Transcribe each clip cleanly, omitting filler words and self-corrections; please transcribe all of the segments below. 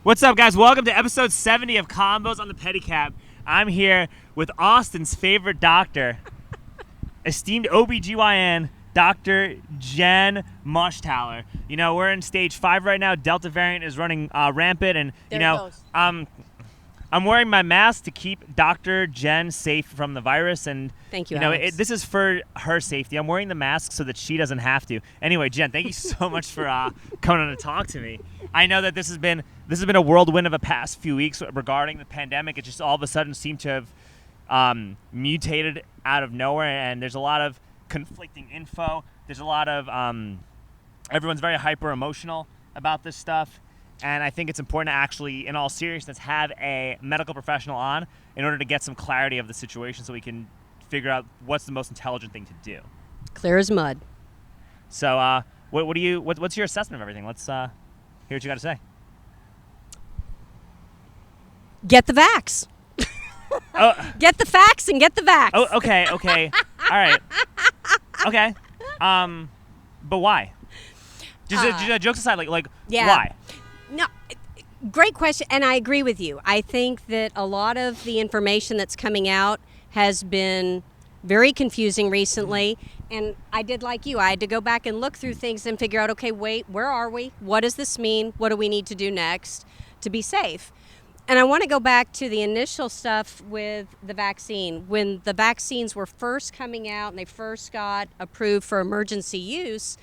What's up, guys? Welcome to episode 70 of Convos on the Pedicab. I'm here with Austin's favorite doctor, esteemed OBGYN, Dr. Jen Mushtaler. You know, we're in stage 5 right now. Delta variant is running rampant, and I'm wearing my mask to keep Dr. Jen safe from the virus. And thank you, you know, Alex. this is for her safety. I'm wearing the mask so that she doesn't have to. Anyway, Jen, thank you so much for coming on to talk to me. I know that this has been a whirlwind of the past few weeks regarding the pandemic. It just all of a sudden seemed to have mutated out of nowhere, and there's a lot of conflicting info. There's a lot of everyone's very hyper emotional about this stuff. And I think it's important to actually, in all seriousness, have a medical professional on in order to get some clarity of the situation so we can figure out what's the most intelligent thing to do. Clear as mud. So what's your assessment of everything? Let's hear what you got to say. Get the vax. Get the facts and get the vax. Oh, okay. All right. Okay. But why? Just jokes aside, Yeah. Why? No, great question, and I agree with you. I think that a lot of the information that's coming out has been very confusing recently, and I did like you. I had to go back and look through things and figure out, okay, wait, where are we? What does this mean? What do we need to do next to be safe? And I want to go back to the initial stuff with the vaccine. When the vaccines were first coming out and they first got approved for emergency use,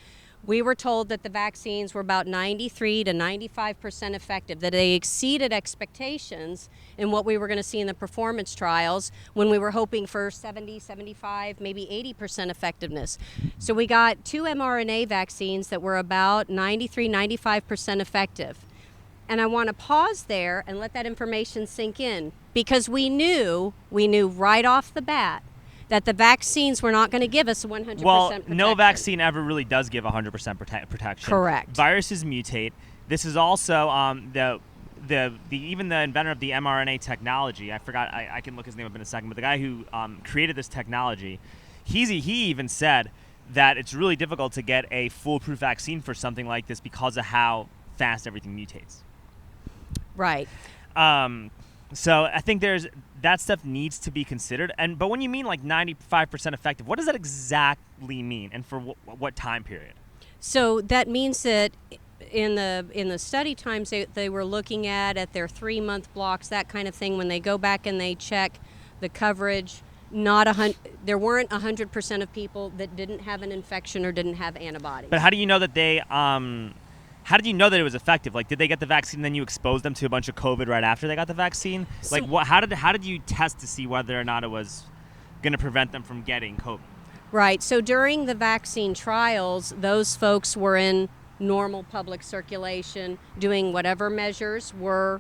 we were told that the vaccines were about 93 to 95% effective, that they exceeded expectations in what we were going to see in the performance trials when we were hoping for 70, 75, maybe 80% effectiveness. So we got 2 mRNA vaccines that were about 93, 95% effective. And I want to pause there and let that information sink in, because we knew right off the bat that the vaccines were not going to give us 100% protection. No vaccine ever really does give 100% protection. Correct. Viruses mutate. This is also even the inventor of the mRNA technology. I forgot. I can look his name up in a second. But the guy who created this technology, he even said that it's really difficult to get a foolproof vaccine for something like this because of how fast everything mutates. Right. So I think that stuff needs to be considered. But when you mean like 95% effective, what does that exactly mean, and for what time period? So that means that in the study times they were looking at their 3-month blocks, that kind of thing. When they go back and they check the coverage, there weren't 100% of people that didn't have an infection or didn't have antibodies. But how do you know that they? How did you know that it was effective? Like, did they get the vaccine and then you exposed them to a bunch of COVID right after they got the vaccine? So, how did you test to see whether or not it was going to prevent them from getting COVID? Right. So during the vaccine trials, those folks were in normal public circulation, doing whatever measures were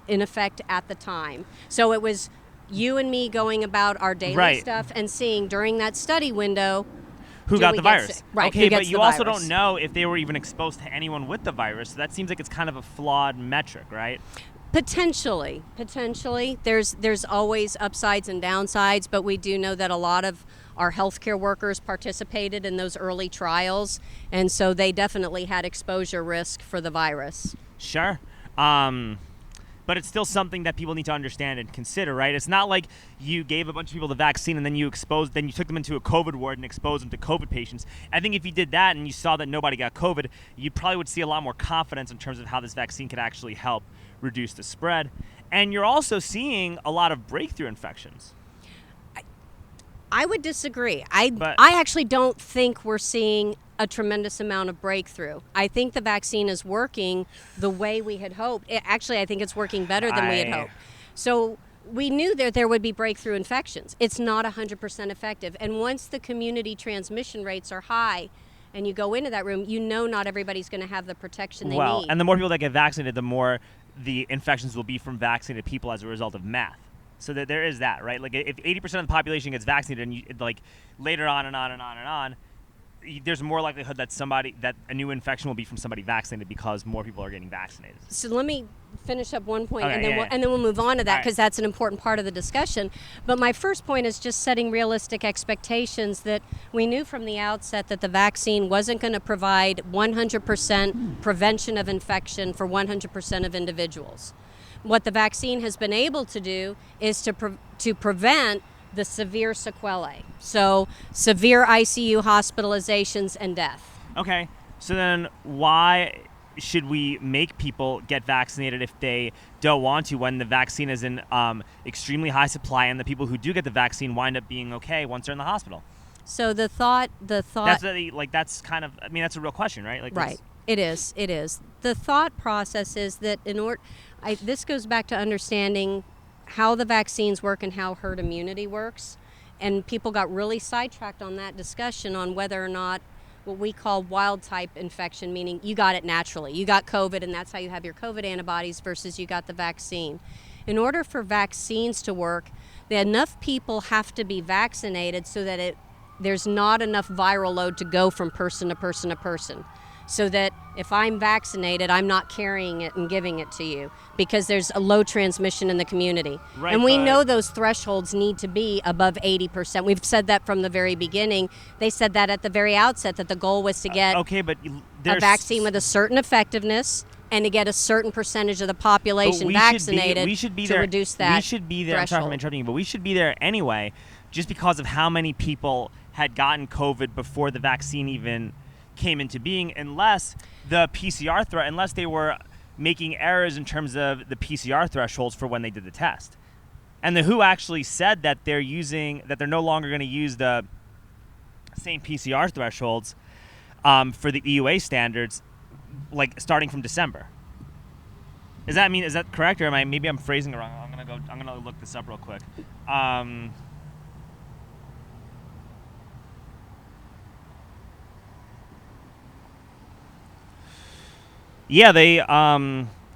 in effect at the time. So it was you and me going about our daily stuff and seeing during that study window who got the virus. Right. Okay, but you also don't know if they were even exposed to anyone with the virus. So that seems like it's kind of a flawed metric, right? Potentially. There's always upsides and downsides, but we do know that a lot of our healthcare workers participated in those early trials, and so they definitely had exposure risk for the virus. Sure. But it's still something that people need to understand and consider, right? It's not like you gave a bunch of people the vaccine and then you took them into a COVID ward and exposed them to COVID patients. I think if you did that and you saw that nobody got COVID, you probably would see a lot more confidence in terms of how this vaccine could actually help reduce the spread. And you're also seeing a lot of breakthrough infections. I would disagree. I actually don't think we're seeing a tremendous amount of breakthrough. I think the vaccine is working the way we had hoped. Actually, I think it's working better than we had hoped. So we knew that there would be breakthrough infections. It's not 100% effective. And once the community transmission rates are high and you go into that room, you know not everybody's going to have the protection they need. Well, and the more people that get vaccinated, the more the infections will be from vaccinated people as a result of math. So that there is that, right? Like if 80% of the population gets vaccinated and later on and on and on and on, there's more likelihood that a new infection will be from somebody vaccinated because more people are getting vaccinated. So let me finish up one point, Okay, and then we'll move on to that, All right. because that's an important part of the discussion. But my first point is just setting realistic expectations, that we knew from the outset that the vaccine wasn't going to provide 100% prevention of infection for 100% of individuals. What the vaccine has been able to do is to prevent the severe sequelae, so severe ICU hospitalizations and death. Okay, so then why should we make people get vaccinated if they don't want to, when the vaccine is in extremely high supply and the people who do get the vaccine wind up being okay once they're in the hospital? So the thought that's kind of, I mean, that's a real question, right? Like, right. It is. The thought process is that this goes back to understanding how the vaccines work and how herd immunity works. And people got really sidetracked on that discussion on whether or not what we call wild type infection, meaning you got it naturally. You got COVID and that's how you have your COVID antibodies, versus you got the vaccine. In order for vaccines to work, enough people have to be vaccinated so that there's not enough viral load to go from person to person to person. So that if I'm vaccinated, I'm not carrying it and giving it to you, because there's a low transmission in the community. Right, and we know those thresholds need to be above 80%. We've said that from the very beginning. They said that at the very outset, that the goal was to get a vaccine with a certain effectiveness and to get a certain percentage of the population vaccinated to reduce that We should be there. I'm sorry for interrupting you, but we should be there anyway, just because of how many people had gotten COVID before the vaccine even came into being, unless they were making errors in terms of the PCR thresholds for when they did the test. And the WHO actually said that they're no longer going to use the same PCR thresholds for the EUA standards, like starting from December. Is that correct, or maybe I'm phrasing it wrong? I'm gonna look this up real quick. Yeah, they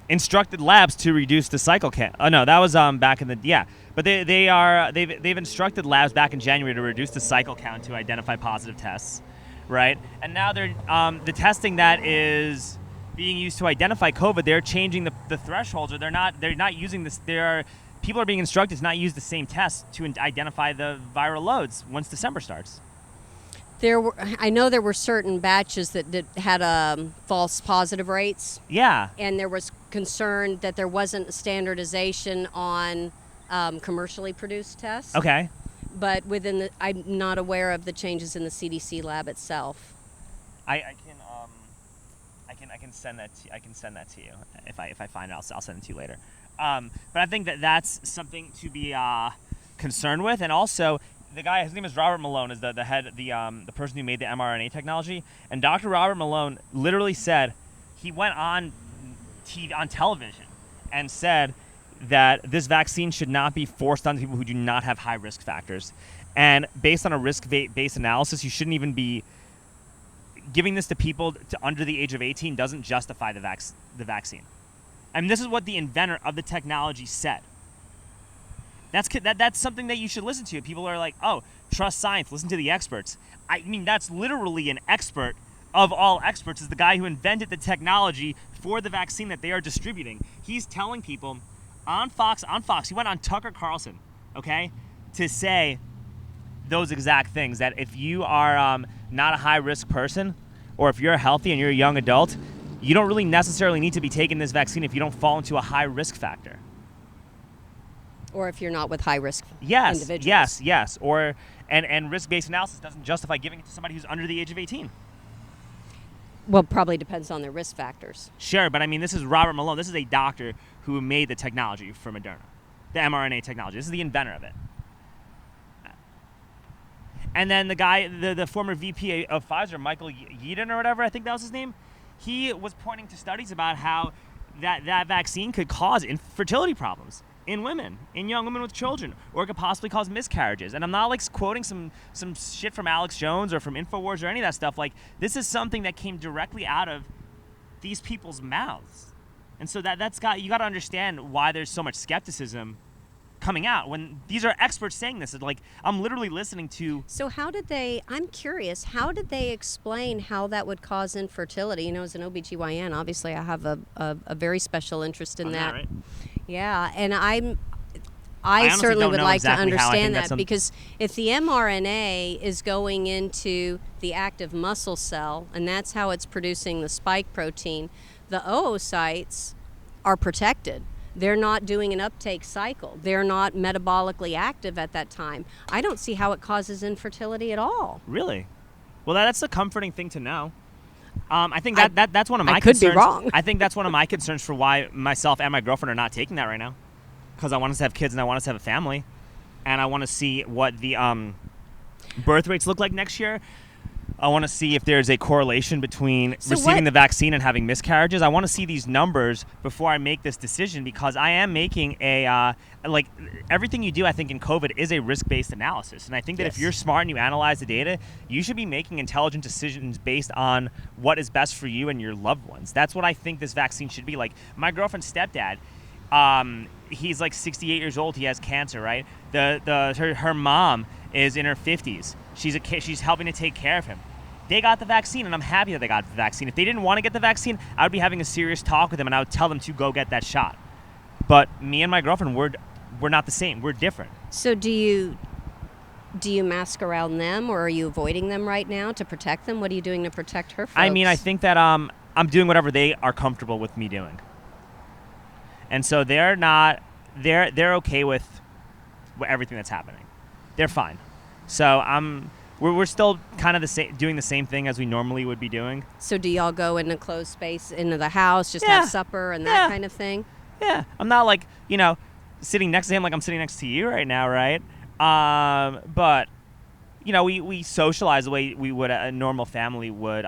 instructed labs to reduce the cycle count. Oh no, that was back in the But they've instructed labs back in January to reduce the cycle count to identify positive tests, right? And now they're the testing that is being used to identify COVID. They're changing the thresholds, or they're not using this. People are being instructed to not use the same test to identify the viral loads once December starts. I know there were certain batches that had false positive rates. Yeah. And there was concern that there wasn't standardization on commercially produced tests. Okay. But I'm not aware of the changes in the CDC lab itself. I can send that to you if I find it. I'll send it to you later. But I think that's something to be concerned with, and also. The guy, his name is Robert Malone, is the head, the person who made the mRNA technology. And Dr. Robert Malone literally said, he went on television and said that this vaccine should not be forced on people who do not have high risk factors. And based on a risk-based analysis, you shouldn't even be giving this to people under the age of 18 doesn't justify the vaccine. I mean, this is what the inventor of the technology said. That's something that you should listen to. People are like, oh, trust science, listen to the experts. I mean, that's literally an expert of all experts, is the guy who invented the technology for the vaccine that they are distributing. He's telling people on Fox, he went on Tucker Carlson, okay, to say those exact things, that if you are not a high-risk person, or if you're healthy and you're a young adult, you don't really necessarily need to be taking this vaccine if you don't fall into a high-risk factor. Or if you're not with high-risk individuals. Yes. And risk-based analysis doesn't justify giving it to somebody who's under the age of 18. Well, probably depends on their risk factors. Sure, but I mean, this is Robert Malone. This is a doctor who made the technology for Moderna, the mRNA technology. This is the inventor of it. And then the guy, the former VP of Pfizer, Michael Yeadon or whatever, I think that was his name, he was pointing to studies about how that vaccine could cause infertility problems in women, in young women with children, or it could possibly cause miscarriages. And I'm not like quoting some shit from Alex Jones or from InfoWars or any of that stuff. Like, this is something that came directly out of these people's mouths. And so you got to understand why there's so much skepticism coming out when these are experts saying this. It's like I'm literally listening to. So I'm curious, how did they explain how that would cause infertility? You know, as an OBGYN, obviously I have a very special interest in that. Right? Yeah, and I honestly certainly don't would know like exactly to how. I think understand that's that, because if the mRNA is going into the active muscle cell and that's how it's producing the spike protein, the oocytes are protected. They're not doing an uptake cycle. They're not metabolically active at that time. I don't see how it causes infertility at all. Really? Well, that's a comforting thing to know. I think that's one of my I could concerns. be wrong. I think that's one of my concerns for why myself and my girlfriend are not taking that right now. Because I want us to have kids and I want us to have a family. And I want to see what the birth rates look like next year. I want to see if there's a correlation between receiving the vaccine and having miscarriages. I want to see these numbers before I make this decision, because I am making a, like everything you do, I think in COVID is a risk-based analysis. And I think that if you're smart and you analyze the data, you should be making intelligent decisions based on what is best for you and your loved ones. That's what I think this vaccine should be. Like my girlfriend's stepdad, he's like 68 years old. He has cancer, right? Her mom is in her 50s. She's helping to take care of him. They got the vaccine, and I'm happy that they got the vaccine. If they didn't want to get the vaccine, I would be having a serious talk with them, and I would tell them to go get that shot. But me and my girlfriend, we're not the same. We're different. So do you mask around them, or are you avoiding them right now to protect them? What are you doing to protect her folks? I mean, I think that I'm doing whatever they are comfortable with me doing. And so they're okay with everything that's happening. They're fine. So we're still kind of doing the same thing as we normally would be doing. So do y'all go in a closed space into the house, just have supper and that kind of thing? Yeah. I'm not like, sitting next to him like I'm sitting next to you right now, right? But, we socialize the way we would a normal family would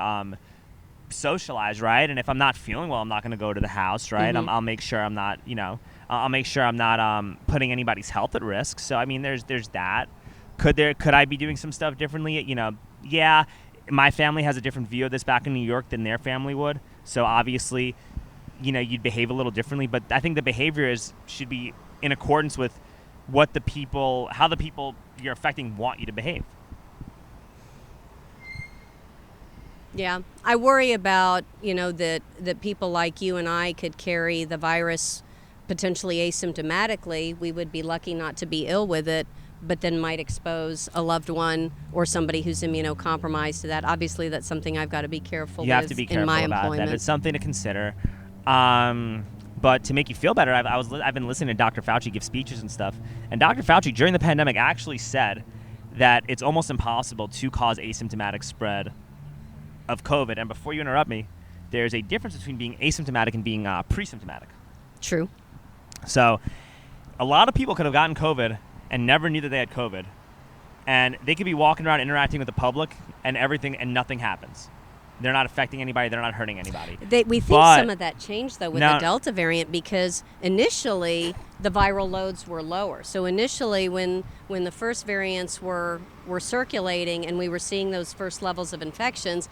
socialize, right? And if I'm not feeling well, I'm not going to go to the house, right? Mm-hmm. I'll make sure I'm not, I'll make sure I'm not putting anybody's health at risk. So, I mean, there's that. Could I be doing some stuff differently? Yeah, my family has a different view of this back in New York than their family would. So obviously, you'd behave a little differently. But I think the behavior should be in accordance with how the people you're affecting want you to behave. Yeah, I worry about, that people like you and I could carry the virus potentially asymptomatically. We would be lucky not to be ill with it, but then might expose a loved one or somebody who's immunocompromised to that. Obviously, that's something I've got to be careful with You have to be careful in my about employment. that. It's something to consider. But to make you feel better, I've been listening to Dr. Fauci give speeches and stuff. And Dr. Fauci, during the pandemic, actually said that it's almost impossible to cause asymptomatic spread of COVID. And before you interrupt me, there's a difference between being asymptomatic and being pre-symptomatic. True. So a lot of people could have gotten COVID and never knew that they had COVID. And they could be walking around interacting with the public and everything, and nothing happens. They're not affecting anybody. They're not hurting anybody. We think some of that changed, though, with the Delta variant, because initially the viral loads were lower. So initially when the first variants were circulating and we were seeing those first levels of infections,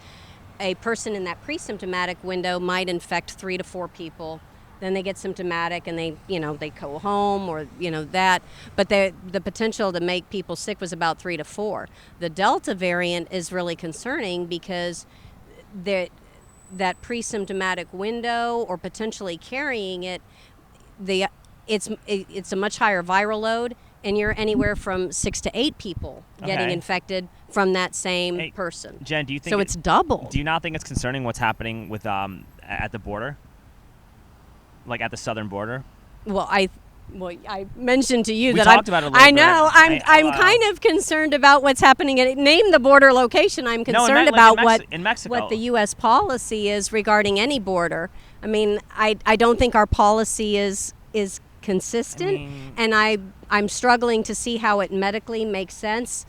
a person in that pre-symptomatic window might infect 3 to 4 people. Then they get symptomatic and they go home or, that. But the potential to make people sick was about 3 to 4. The Delta variant is really concerning because that pre-symptomatic window or potentially carrying it, it's a much higher viral load, and you're anywhere from 6 to 8 people getting infected from that same person. Jen, do you think so? It's double. Do you not think it's concerning what's happening with at the border? Like at the southern border? Well, I mentioned to you we that talked about it a little I bit. know. I'm kind of concerned about what's happening. Name the border location. I'm concerned about in Mexico. what the U.S. policy is regarding any border. I mean, I don't think our policy is consistent, and I'm struggling to see how it medically makes sense.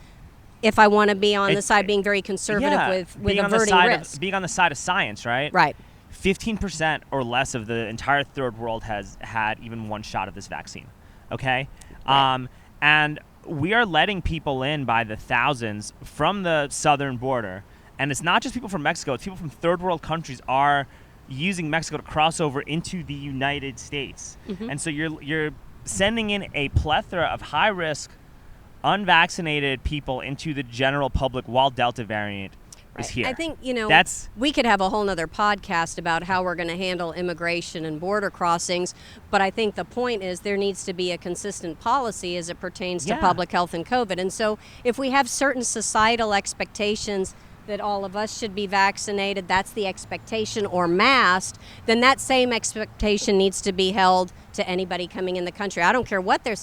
If I want to be on the side being very conservative with averting risk. Being on the side of science, right? Right. 15% or less of the entire third world has had even one shot of this vaccine. Okay? Right. And we are letting people in by the thousands from the southern border. And it's not just people from Mexico. It's people from third world countries are using Mexico to cross over into the United States. Mm-hmm. And so you're sending in a plethora of high-risk, unvaccinated people into the general public while Delta variant is here. I think, That's we could have a whole nother podcast about how we're going to handle immigration and border crossings, but I think the point is there needs to be a consistent policy as it pertains to public health and COVID. And so if we have certain societal expectations that all of us should be vaccinated, that's the expectation, or masked, then that same expectation needs to be held to anybody coming in the country. I don't care what their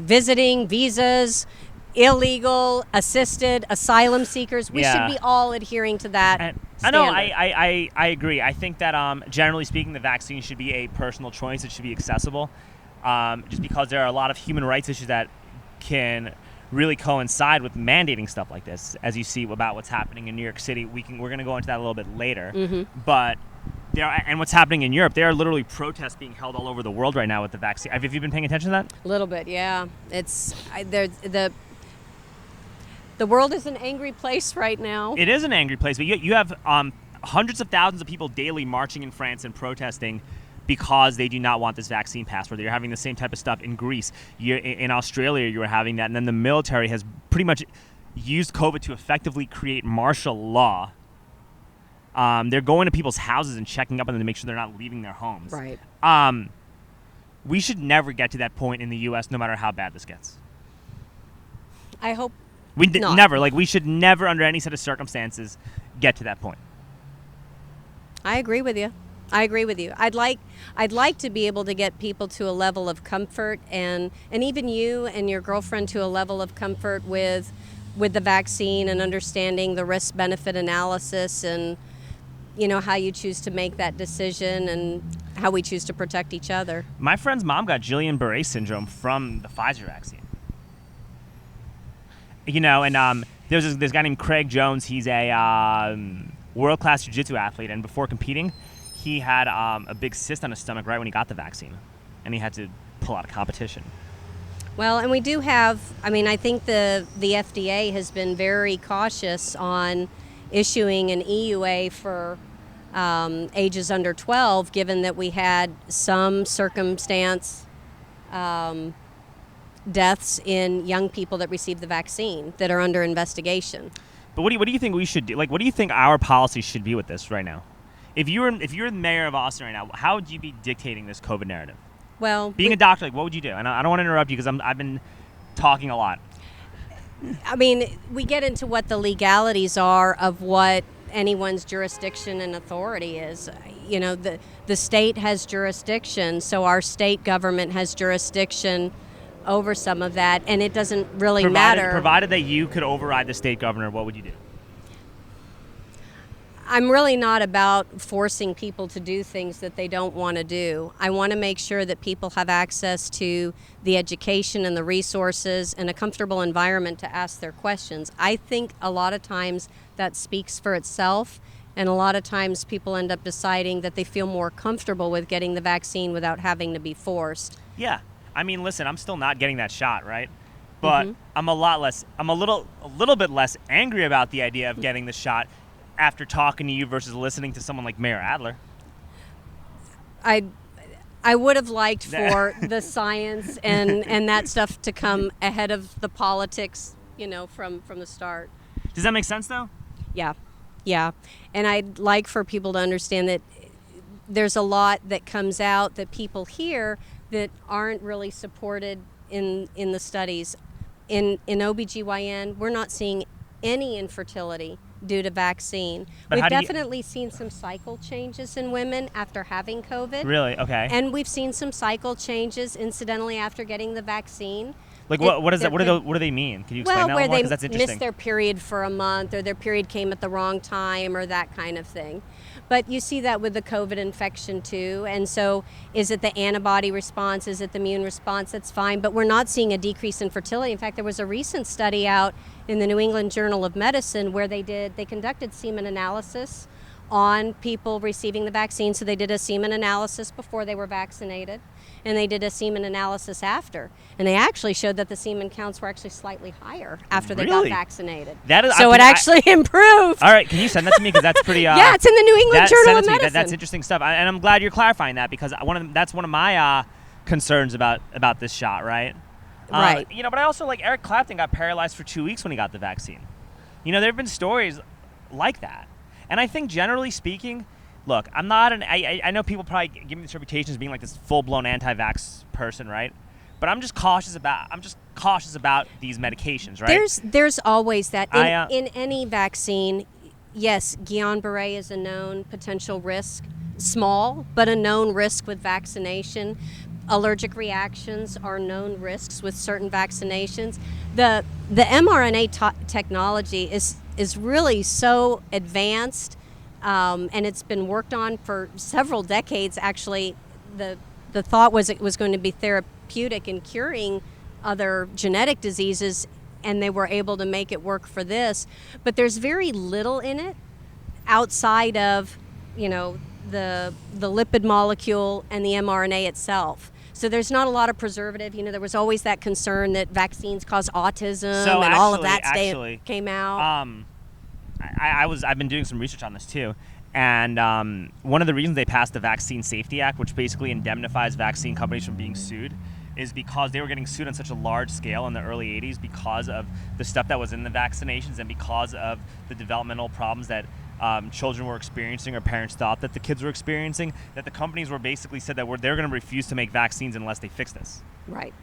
visiting, visas, illegal, assisted, asylum seekers. We should be all adhering to that standard. I agree. I think that generally speaking, the vaccine should be a personal choice. It should be accessible, just because there are a lot of human rights issues that can really coincide with mandating stuff like this, as you see about what's happening in New York City. We're going to go into that a little bit later. Mm-hmm. But and what's happening in Europe, there are literally protests being held all over the world right now with the vaccine. Have you been paying attention to that? A little bit, yeah. The world is an angry place right now. It is an angry place, but you have hundreds of thousands of people daily marching in France and protesting because they do not want this vaccine passport. You're having the same type of stuff in Greece. In Australia, you were having that. And then the military has pretty much used COVID to effectively create martial law. They're going to people's houses and checking up on them to make sure they're not leaving their homes. Right. We should never get to that point in the U.S., no matter how bad this gets. I hope not. Never. We should never, under any set of circumstances, get to that point. I agree with you. I'd like to be able to get people to a level of comfort, and even you and your girlfriend to a level of comfort with the vaccine and understanding the risk-benefit analysis, and how you choose to make that decision and how we choose to protect each other. My friend's mom got Guillain-Barré syndrome from the Pfizer vaccine. And there's this guy named Craig Jones. He's a world-class jiu-jitsu athlete, and before competing, he had a big cyst on his stomach right when he got the vaccine, and he had to pull out of competition. Well, and we do have, I think the FDA has been very cautious on issuing an EUA for ages under 12, given that we had some circumstance deaths in young people that received the vaccine that are under investigation. But what do you think we should do? What do you think our policy should be with this right now? If you're the mayor of Austin right now, how would you be dictating this COVID narrative? Well, being a doctor, what would you do? And I don't want to interrupt you because I've been talking a lot. We get into what the legalities are of what anyone's jurisdiction and authority is. The state has jurisdiction, so our state government has jurisdiction over some of that, and it doesn't really matter. Provided that you could override the state governor, what would you do? I'm really not about forcing people to do things that they don't want to do. I want to make sure that people have access to the education and the resources and a comfortable environment to ask their questions. I think a lot of times that speaks for itself, and a lot of times people end up deciding that they feel more comfortable with getting the vaccine without having to be forced. Yeah. Listen, I'm still not getting that shot, right? But I'm a little bit less angry about the idea of getting the shot after talking to you versus listening to someone like Mayor Adler. I would have liked for the science and that stuff to come ahead of the politics, from the start. Does that make sense, though? Yeah. And I'd like for people to understand that there's a lot that comes out that people hear that aren't really supported in the studies. In OBGYN, we're not seeing any infertility due to vaccine. But we've definitely seen some cycle changes in women after having COVID. Really? Okay. And we've seen some cycle changes, incidentally, after getting the vaccine. What do they mean? Can you explain that more? Because that's interesting. Where they missed their period for a month, or their period came at the wrong time, or that kind of thing. But you see that with the COVID infection too. And so is it the antibody response? Is it the immune response? That's fine. But we're not seeing a decrease in fertility. In fact, there was a recent study out in the New England Journal of Medicine where they conducted semen analysis on people receiving the vaccine. So they did a semen analysis before they were vaccinated, and they did a semen analysis after. And they actually showed that the semen counts were actually slightly higher after they got vaccinated. It actually improved. All right, can you send that to me? Because that's pretty... yeah, it's in the New England Journal of Medicine. That's interesting stuff. And I'm glad you're clarifying that, because that's one of my concerns about this shot, right? Right. But I also like Eric Clapton got paralyzed for 2 weeks when he got the vaccine. There have been stories like that. And I think generally speaking, look, I'm not I know people probably give me this reputation as being like this full-blown anti-vax person, right? But I'm just cautious about these medications, right? There's always that in any vaccine. Yes, Guillain-Barré is a known potential risk, small but a known risk with vaccination. Allergic reactions are known risks with certain vaccinations. The mRNA technology is really so advanced, and it's been worked on for several decades. Actually, the thought was it was going to be therapeutic in curing other genetic diseases, and they were able to make it work for this. But there's very little in it outside of, the lipid molecule and the mRNA itself. So there's not a lot of preservative. There was always that concern that vaccines cause autism, and all of that came out. I've been doing some research on this too, and one of the reasons they passed the Vaccine Safety Act, which basically indemnifies vaccine companies from being sued, is because they were getting sued on such a large scale in the early 80s because of the stuff that was in the vaccinations and because of the developmental problems that children were experiencing or parents thought that the kids were experiencing, that the companies were basically said that they're going to refuse to make vaccines unless they fix this. Right.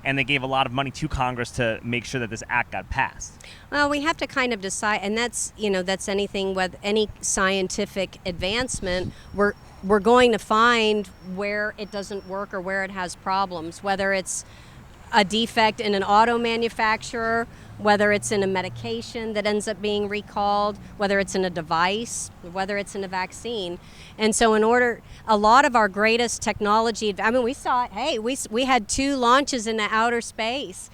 And they gave a lot of money to Congress to make sure that this act got passed. Well, we have to kind of decide, and that's anything with any scientific advancement. We're going to find where it doesn't work or where it has problems, whether it's a defect in an auto manufacturer, whether it's in a medication that ends up being recalled, whether it's in a device, whether it's in a vaccine. And so a lot of our greatest technology, we saw it, hey, we had 2 launches into outer space.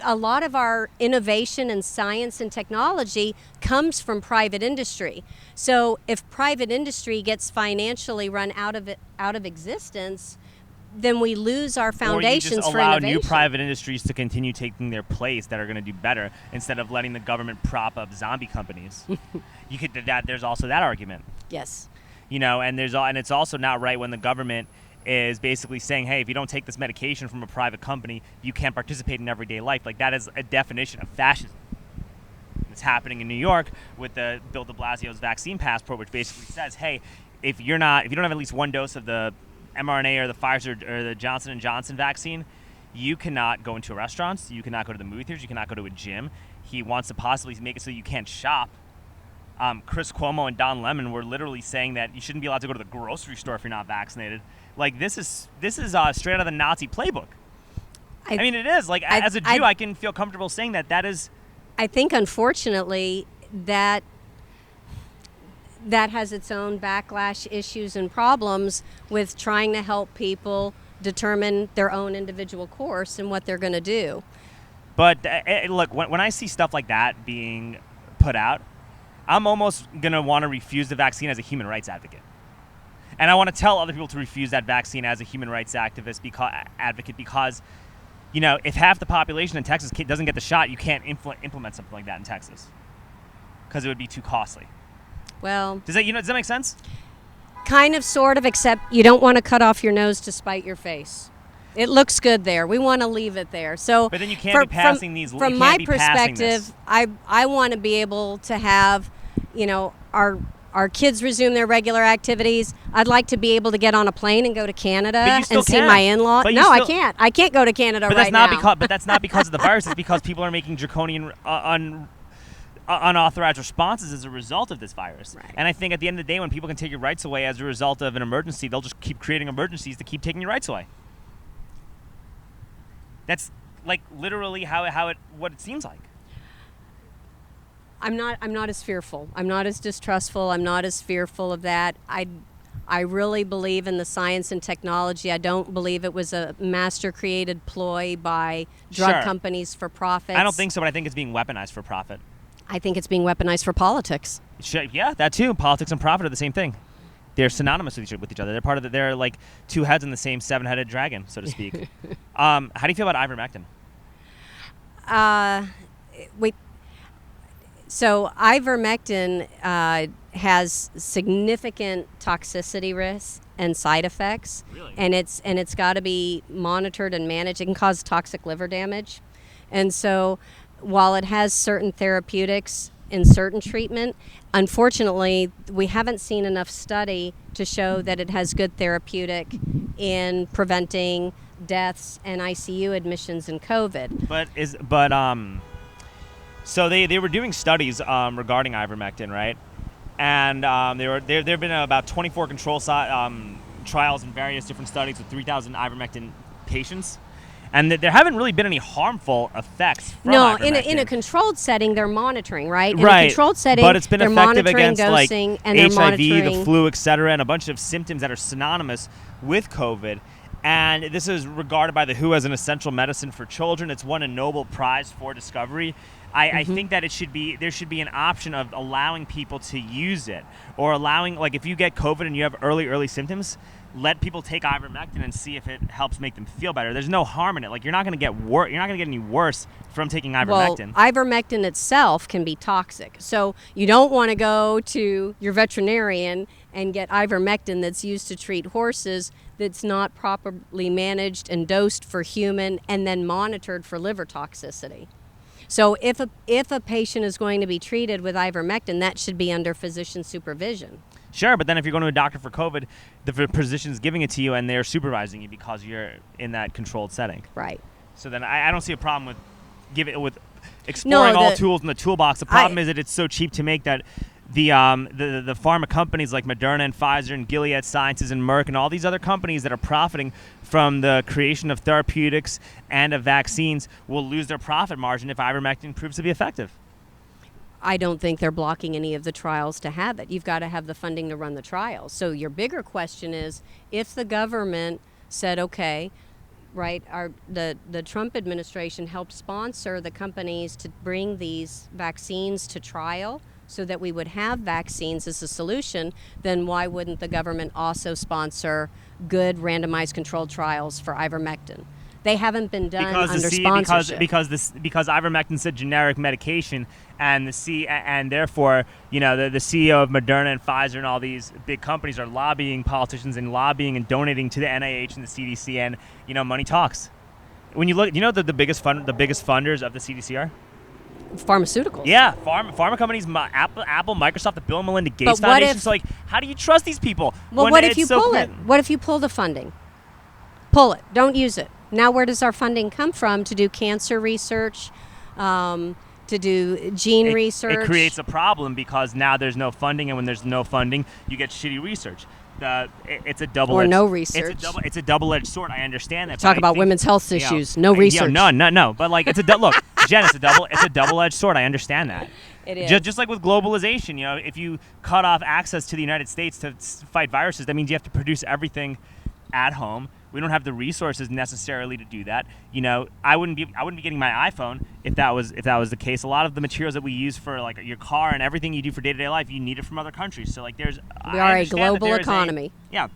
A lot of our innovation in science and technology comes from private industry. So if private industry gets financially run out of existence, then we lose our foundations for innovation. Or you just allow new private industries to continue taking their place that are going to do better instead of letting the government prop up zombie companies. There's also that argument. Yes. And it's also not right when the government is basically saying, hey, if you don't take this medication from a private company, you can't participate in everyday life. Like, that is a definition of fascism. It's happening in New York with the Bill de Blasio's vaccine passport, which basically says, hey, if you don't have at least 1 dose of the mRNA or the Pfizer or the Johnson & Johnson vaccine, you cannot go into restaurants, you cannot go to the movie theaters, you cannot go to a gym. He wants to possibly make it so you can't shop. Chris Cuomo and Don Lemon were literally saying that you shouldn't be allowed to go to the grocery store if you're not vaccinated. Like, this is straight out of the Nazi playbook. It is. Like, as a Jew, I can feel comfortable saying that is. I think, unfortunately, that has its own backlash issues and problems with trying to help people determine their own individual course and what they're going to do. But look, when I see stuff like that being put out, I'm almost going to want to refuse the vaccine as a human rights advocate. And I want to tell other people to refuse that vaccine as a human rights advocate because, if half the population in Texas doesn't get the shot, you can't implement something like that in Texas because it would be too costly. Well, does that make sense? Kind of, sort of, except you don't want to cut off your nose to spite your face. It looks good there. We want to leave it there. So, but then you can't be passing these. From my perspective, I want to be able to have, our kids resume their regular activities. I'd like to be able to get on a plane and go to Canada and see my in-law. No, I can't. I can't go to Canada right now. But that's not because of the virus. It's because people are making draconian, unauthorized responses as a result of this virus. Right. And I think at the end of the day, when people can take your rights away as a result of an emergency, they'll just keep creating emergencies to keep taking your rights away. That's like literally what it seems like. I'm not as fearful. I'm not as distrustful. I'm not as fearful of that. I really believe in the science and technology. I don't believe it was a master-created ploy by drug companies for profits. I don't think so, but I think it's being weaponized for profit. I think it's being weaponized for politics. Yeah, that too. Politics and profit are the same thing. They're synonymous with each other. They're part of they're like 2 heads in the same 7-headed dragon, so to speak. How do you feel about ivermectin? So ivermectin has significant toxicity risks, and side effects. Really? And it's got to be monitored and managed. It can cause toxic liver damage. And so while it has certain therapeutics in certain treatment, unfortunately, we haven't seen enough study to show that it has good therapeutic in preventing deaths and ICU admissions in COVID. So they were doing studies regarding ivermectin, right? And there have been about 24 trials in various different studies with 3,000 ivermectin patients, and there haven't really been any harmful effects from ivermectin. In a controlled setting, they're monitoring, right? In Right. a controlled setting, but it's been they're effective monitoring against like dosing and they're HIV, monitoring the flu, etc., and a bunch of symptoms that are synonymous with COVID. And this is regarded by the WHO as an essential medicine for children. It's won a Nobel Prize for discovery. I think that there should be an option of allowing people to use it, or allowing, like, if you get COVID and you have early symptoms, let people take ivermectin and see if it helps make them feel better. There's no harm in it. Like, you're not going to get any worse from taking ivermectin. Well, ivermectin itself can be toxic. So you don't want to go to your veterinarian and get ivermectin that's used to treat horses that's not properly managed and dosed for human and then monitored for liver toxicity. So if a patient is going to be treated with ivermectin, that should be under physician supervision. Sure, but then if you're going to a doctor for COVID, the physician's giving it to you and they're supervising you because you're in that controlled setting. Right. So then I don't see a problem with exploring all tools in the toolbox. The problem is that it's so cheap to make that the pharma companies like Moderna and Pfizer and Gilead Sciences and Merck and all these other companies that are profiting from the creation of therapeutics and of vaccines will lose their profit margin if ivermectin proves to be effective. I don't think they're blocking any of the trials to have it. You've got to have the funding to run the trials. So your bigger question is, if the government said, okay, right, the Trump administration helped sponsor the companies to bring these vaccines to trial so that we would have vaccines as a solution, then why wouldn't the government also sponsor good randomized controlled trials for ivermectin? They haven't been done under sponsorship. Because ivermectin's a generic medication, and therefore, you know, the CEO of Moderna and Pfizer and all these big companies are lobbying politicians and lobbying and donating to the NIH and the CDC, and, you know, money talks. When you look, you know, the biggest funders of the CDC are pharmaceuticals. Yeah, pharma companies, Apple, Microsoft, the Bill and Melinda Gates Foundation. So, like, how do you trust these people? Well, what if you pull it? What if you pull the funding? Pull it. Don't use it. Now, where does our funding come from to do cancer research, to do gene research? It creates a problem because now there's no funding, and when there's no funding, you get shitty research. It's a double-edged, or no research. It's a double-edged sword. I understand that. Talk about women's health issues. No research. No. But like, look, Jen, it's a double-edged sword. I understand that. It is. Just like with globalization, you know, if you cut off access to the United States to fight viruses, that means you have to produce everything at home. We don't have the resources necessarily to do that. You know, I wouldn't be getting my iPhone if that was the case. A lot of the materials that we use for, like, your car and everything you do for day-to-day life, you need it from other countries. So, like, we are a global economy. Yeah,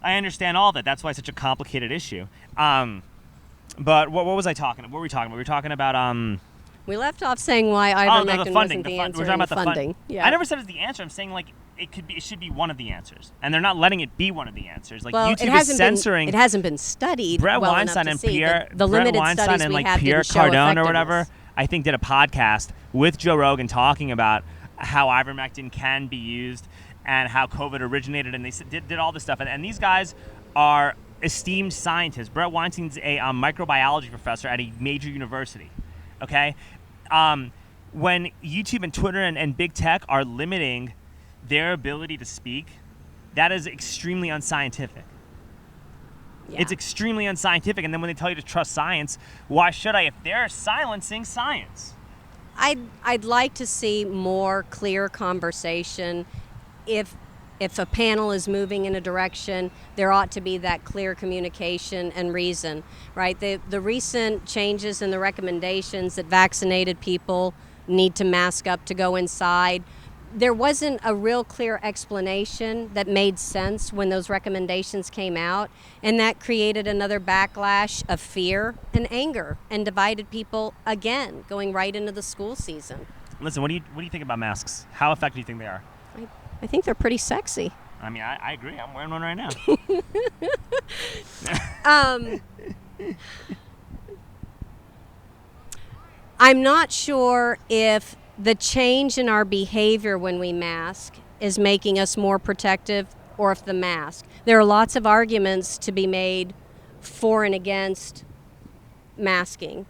I understand all that. That's why it's such a complicated issue. But what was I talking about? What were we talking about? We were talking about We left off saying why ivermectin wasn't the answer. We're talking about the funding. Yeah. I never said it's the answer. I'm saying, like, it should be one of the answers, and they're not letting it be one of the answers. Like, well, YouTube is censoring. It hasn't been studied. Brett well Weinstein enough to and see Pierre, the limited Brett studies Weinstein and, we like, have Pierre didn't show Cardone or whatever, effectiveness. I think, did a podcast with Joe Rogan talking about how ivermectin can be used and how COVID originated, and they did all this stuff. And these guys are esteemed scientists. Brett Weinstein's a microbiology professor at a major university. Okay, when YouTube and Twitter and big tech are limiting their ability to speak, that is extremely unscientific. Yeah. It's extremely unscientific. And then when they tell you to trust science, why should I if they're silencing science? I'd like to see more clear conversation. If a panel is moving in a direction, there ought to be that clear communication and reason, right? The recent changes in the recommendations that vaccinated people need to mask up to go inside, there wasn't a real clear explanation that made sense when those recommendations came out, and that created another backlash of fear and anger and divided people again going right into the school season. Listen, what do you think about masks? How effective do you think they are? I think they're pretty sexy. I mean, I agree. I'm wearing one right now. I'm not sure if the change in our behavior when we mask is making us more protective or if the mask. There are lots of arguments to be made for and against masking.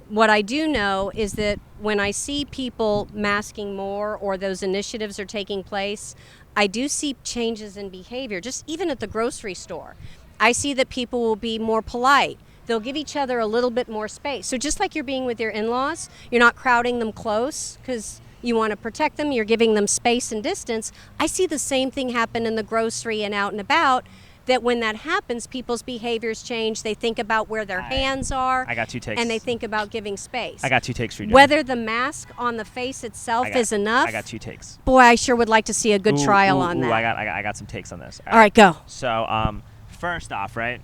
What I do know is that when I see people masking more or those initiatives are taking place, I do see changes in behavior, just even at the grocery store. I see that people will be more polite. They'll give each other a little bit more space. So just like you're being with your in-laws, you're not crowding them close because you want to protect them, you're giving them space and distance. I see the same thing happen in the grocery and out and about, that when that happens, people's behaviors change. They think about where their hands are. I got 2 takes. And they think about giving space. I got 2 takes for you, Jen. Whether the mask on the face itself is enough. I got 2 takes. Boy, I sure would like to see a good trial on that. I got some takes on this. All right, go. So, first off, right,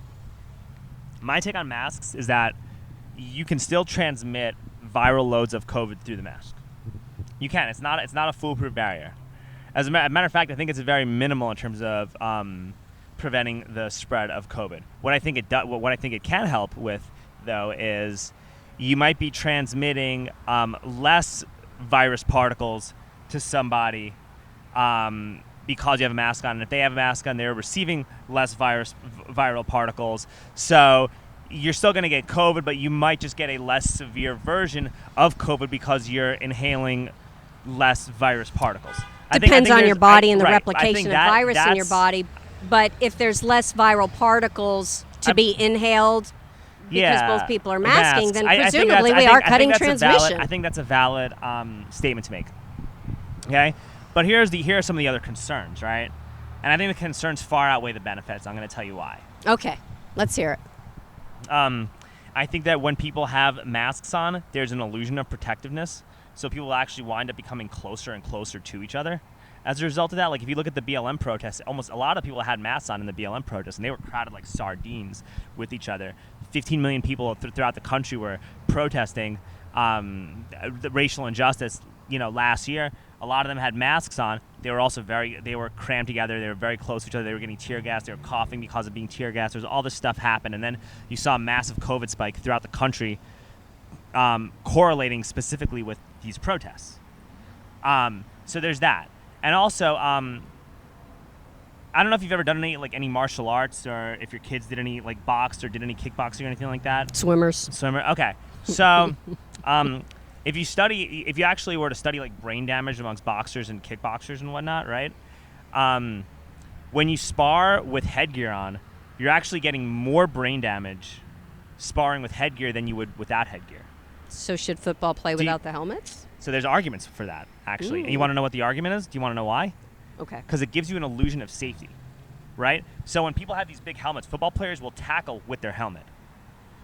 my take on masks is that you can still transmit viral loads of COVID through the mask. You can. It's not a foolproof barrier. As a matter of fact, I think it's very minimal in terms of preventing the spread of COVID. What I think it can help with, though, is you might be transmitting less virus particles to somebody because you have a mask on. And if they have a mask on, they're receiving less viral particles. So you're still going to get COVID, but you might just get a less severe version of COVID because you're inhaling less virus particles. Depends on your body and the right, replication of virus in your body. But if there's less viral particles to be inhaled because both people are masking, then presumably we are cutting transmission. I think that's a valid statement to make. Okay? But here are some of the other concerns, right? And I think the concerns far outweigh the benefits. I'm going to tell you why. Okay. Let's hear it. I think that when people have masks on, there's an illusion of protectiveness. So people actually wind up becoming closer and closer to each other. As a result of that, like if you look at the BLM protests, almost a lot of people had masks on in the BLM protests, and they were crowded like sardines with each other. 15 million people throughout the country were protesting the racial injustice. Last year, a lot of them had masks on. They were also they were crammed together. They were very close to each other. They were getting tear gas. They were coughing because of being tear gas. There's all this stuff happened, and then you saw a massive COVID spike throughout the country, correlating specifically with these protests. So there's that. And also, I don't know if you've ever done any martial arts, or if your kids did any boxed or did any kickboxing or anything like that. Swimmer. Okay. So, if you actually were to study brain damage amongst boxers and kickboxers and whatnot, right? When you spar with headgear on, you're actually getting more brain damage sparring with headgear than you would without headgear. So should football play without the helmets? So there's arguments for that, actually. Ooh. And you want to know what the argument is? Do you want to know why? Okay. Because it gives you an illusion of safety, right? So when people have these big helmets, football players will tackle with their helmet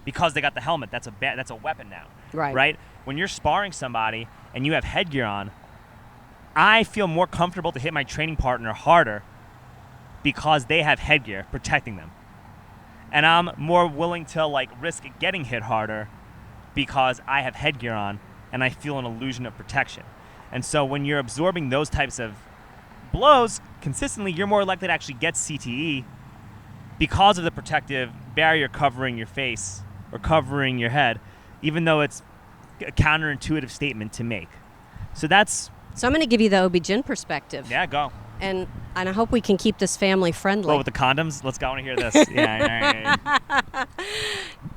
because they got the helmet. That's a weapon now, right? When you're sparring somebody and you have headgear on, I feel more comfortable to hit my training partner harder because they have headgear protecting them. And I'm more willing to risk getting hit harder because I have headgear on and I feel an illusion of protection. And so when you're absorbing those types of blows consistently, you're more likely to actually get CTE because of the protective barrier covering your face or covering your head, even though it's a counterintuitive statement to make. So I'm going to give you the OB-GYN perspective. Yeah, go. And I hope we can keep this family friendly. Well, with the condoms? Let's go. I want to hear this. Yeah.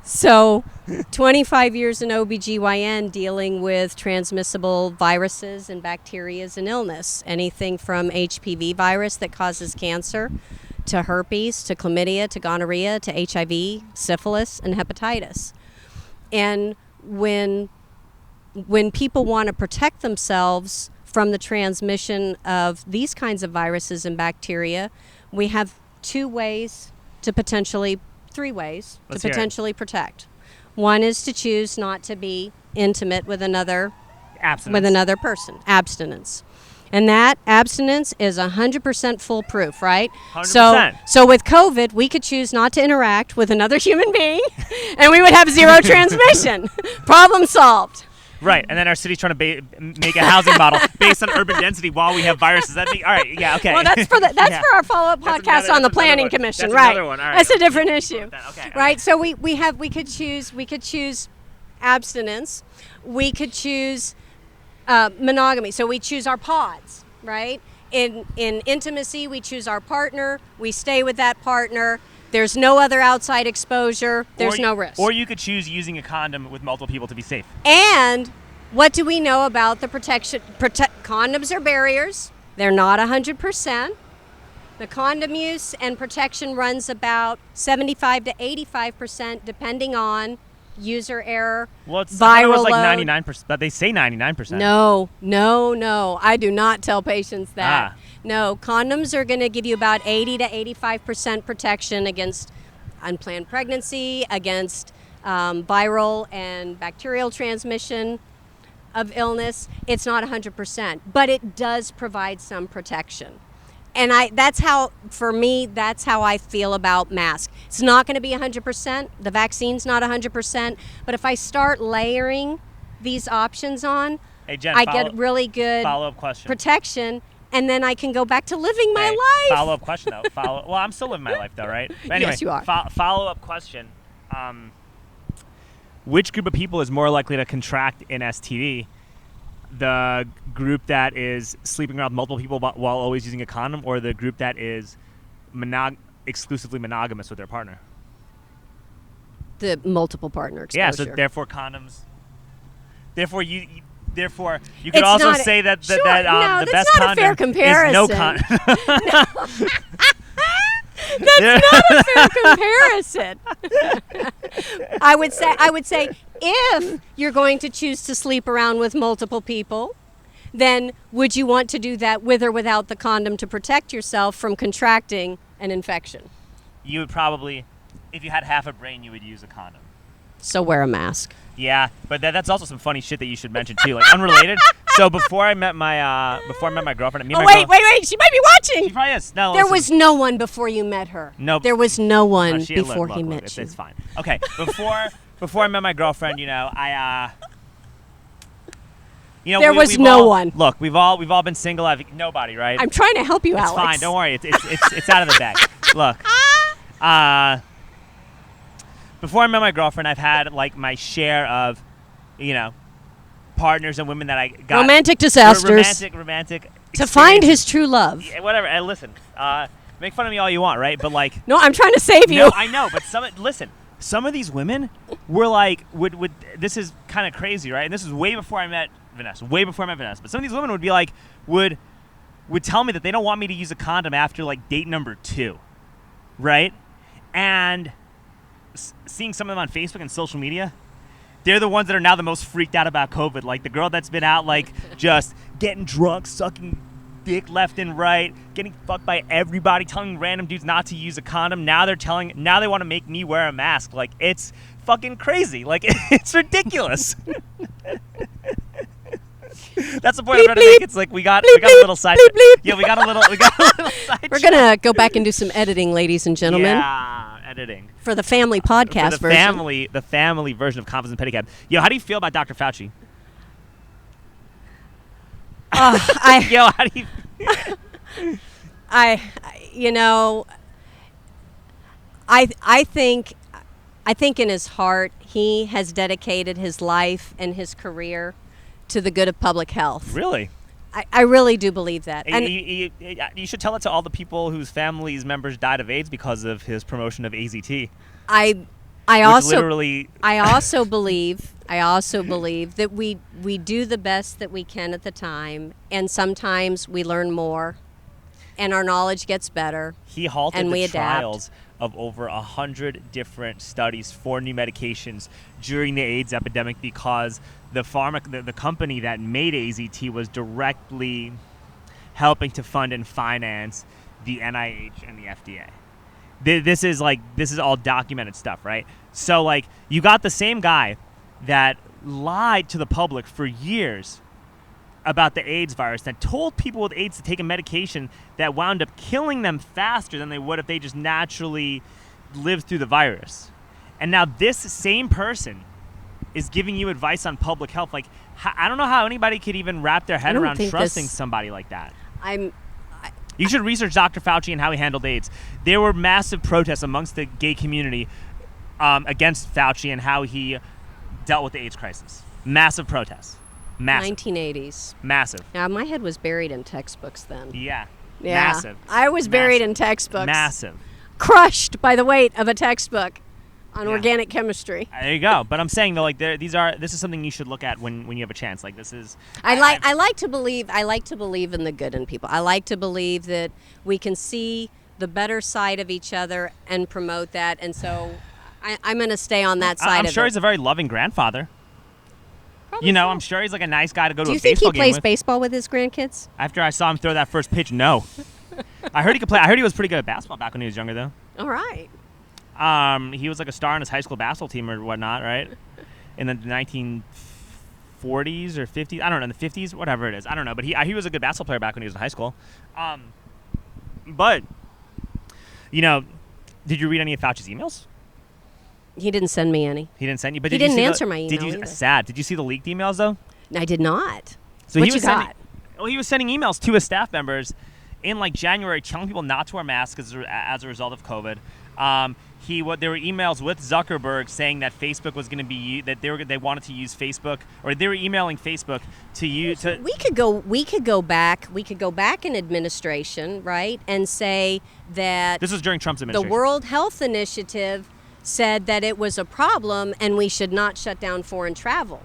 So, 25 years in OBGYN dealing with transmissible viruses and bacterias and illness. Anything from HPV virus that causes cancer, to herpes, to chlamydia, to gonorrhea, to HIV, syphilis, and hepatitis. And when people want to protect themselves from the transmission of these kinds of viruses and bacteria, we have three ways to potentially protect. One is to choose not to be intimate with another person. Abstinence. And that abstinence is 100% foolproof, right? 100%. So with COVID, we could choose not to interact with another human being, and we would have zero transmission. Problem solved. Right, and then our city's trying to make a housing model based on urban density while we have viruses. All right, yeah, okay. Well, that's for our follow-up podcast on the Planning Commission, right? Another one. All right, that's a different issue, okay. right? So we could choose abstinence. We could choose monogamy. So we choose our pods, right? In intimacy, we choose our partner. We stay with that partner. There's no other outside exposure. There's no risk. Or you could choose using a condom with multiple people to be safe. And what do we know about the protection? Condoms are barriers. They're not 100%. The condom use and protection runs about 75 to 85%, depending on user error, well, it's viral like load. 99%, but they say 99%. No. I do not tell patients that. No, condoms are going to give you about 80 to 85% protection against unplanned pregnancy, against viral and bacterial transmission of illness. It's not 100%, but it does provide some protection. And that's how I feel about masks. It's not going to be 100%. The vaccine's not 100%. But if I start layering these options on, hey, Jen, I get really good follow-up question. Protection, and then I can go back to living my life. Follow-up question, though. Well, I'm still living my life, though, right? But anyway, yes, you are. Follow-up question. Which group of people is more likely to contract an STD? The group that is sleeping around with multiple people while always using a condom, or the group that is exclusively monogamous with their partner? The multiple partner exposure. Yeah, so therefore condoms. Therefore you could also say that sure, the best that's not a fair condom comparison. is no condom. That's not a fair comparison. I would say if you're going to choose to sleep around with multiple people, then would you want to do that with or without the condom to protect yourself from contracting an infection? You would probably, if you had half a brain, you would use a condom. So wear a mask. Yeah, but that's also some funny shit that you should mention too, like unrelated. So before I met my girlfriend, wait, she might be watching. She probably is. No, there was no one before you met her. Nope. There was no one before he met you. It's fine. Okay, before I met my girlfriend, there was no one. Look, we've all been single. Nobody, right? I'm trying to help you, Alex. Alex. It's fine. Don't worry. It's out of the bag. Look, before I met my girlfriend, I've had like my share of, partners and women that I got. Romantic disasters. Romantic. To find his true love. Yeah, whatever. And listen, make fun of me all you want, right? But like. No, I'm trying to save you. No, I know, but some of these women were like, would this is kind of crazy, right? And this is way before I met Vanessa. But some of these women would be like, would tell me that they don't want me to use a condom after like date number 2, right? And seeing some of them on Facebook and social media, they're the ones that are now the most freaked out about COVID. Like the girl that's been out like just getting drunk, sucking dick left and right, getting fucked by everybody, telling random dudes not to use a condom. Now they want to make me wear a mask. Like it's fucking crazy. Like it's ridiculous. That's the point I'm trying to make. It's like we got a little side. Yeah, we got a little side. We're gonna go back and do some editing, ladies and gentlemen. Yeah, editing for the family podcast version. The family version of Convos and Pedicab. Yo, how do you feel about Dr. Fauci? How do you? I think in his heart he has dedicated his life and his career to the good of public health. Really? I really do believe that. And you should tell it to all the people whose families members died of AIDS because of his promotion of AZT. I also believe that we do the best that we can at the time, and sometimes we learn more, and our knowledge gets better. He halted and the we trials of over 100 different studies for new medications during the AIDS epidemic because the company that made AZT was directly helping to fund and finance the NIH and the FDA. This is all documented stuff, right? So like you got the same guy that lied to the public for years about the AIDS virus, that told people with AIDS to take a medication that wound up killing them faster than they would if they just naturally lived through the virus. And now this same person is giving you advice on public health. Like, I don't know how anybody could even wrap their head around trusting somebody like that. You should research Dr. Fauci and how he handled AIDS. There were massive protests amongst the gay community against Fauci and how he dealt with the AIDS crisis. Massive protests. Massive. 1980s. Massive. Yeah, my head was buried in textbooks then. Yeah. Yeah. Massive. I was buried in textbooks. Massive. Crushed by the weight of a textbook on organic chemistry. There you go. But I'm saying though, like this is something you should look at when you have a chance. Like this is. I like to believe in the good in people. I like to believe that we can see the better side of each other and promote that. And so I'm going to stay on that side. I'm sure he's a very loving grandfather. Probably you know, so. I'm sure he's like a nice guy to go to a baseball game with. Do you think he plays with. baseball with his grandkids? After I saw him throw that first pitch, no. I heard he could play. I heard he was pretty good at basketball back when he was younger, though. All right. He was like a star on his high school basketball team or whatnot, right? In the 1940s or 50s. I don't know, in the 50s, whatever it is. I don't know. But he was a good basketball player back when he was in high school. But, you know, did you read any of Fauci's emails? He didn't send me any. He didn't send you? But he didn't answer my email either. Sad. Did you see the leaked emails, though? I did not. So what you got? He was sending emails to his staff members in like January telling people not to wear masks as a result of COVID. There were emails with Zuckerberg saying that Facebook was going to be that they wanted to use Facebook, or they were emailing Facebook to use. We could go back in administration, right, and say that this was during Trump's administration. The World Health Initiative said that it was a problem and we should not shut down foreign travel,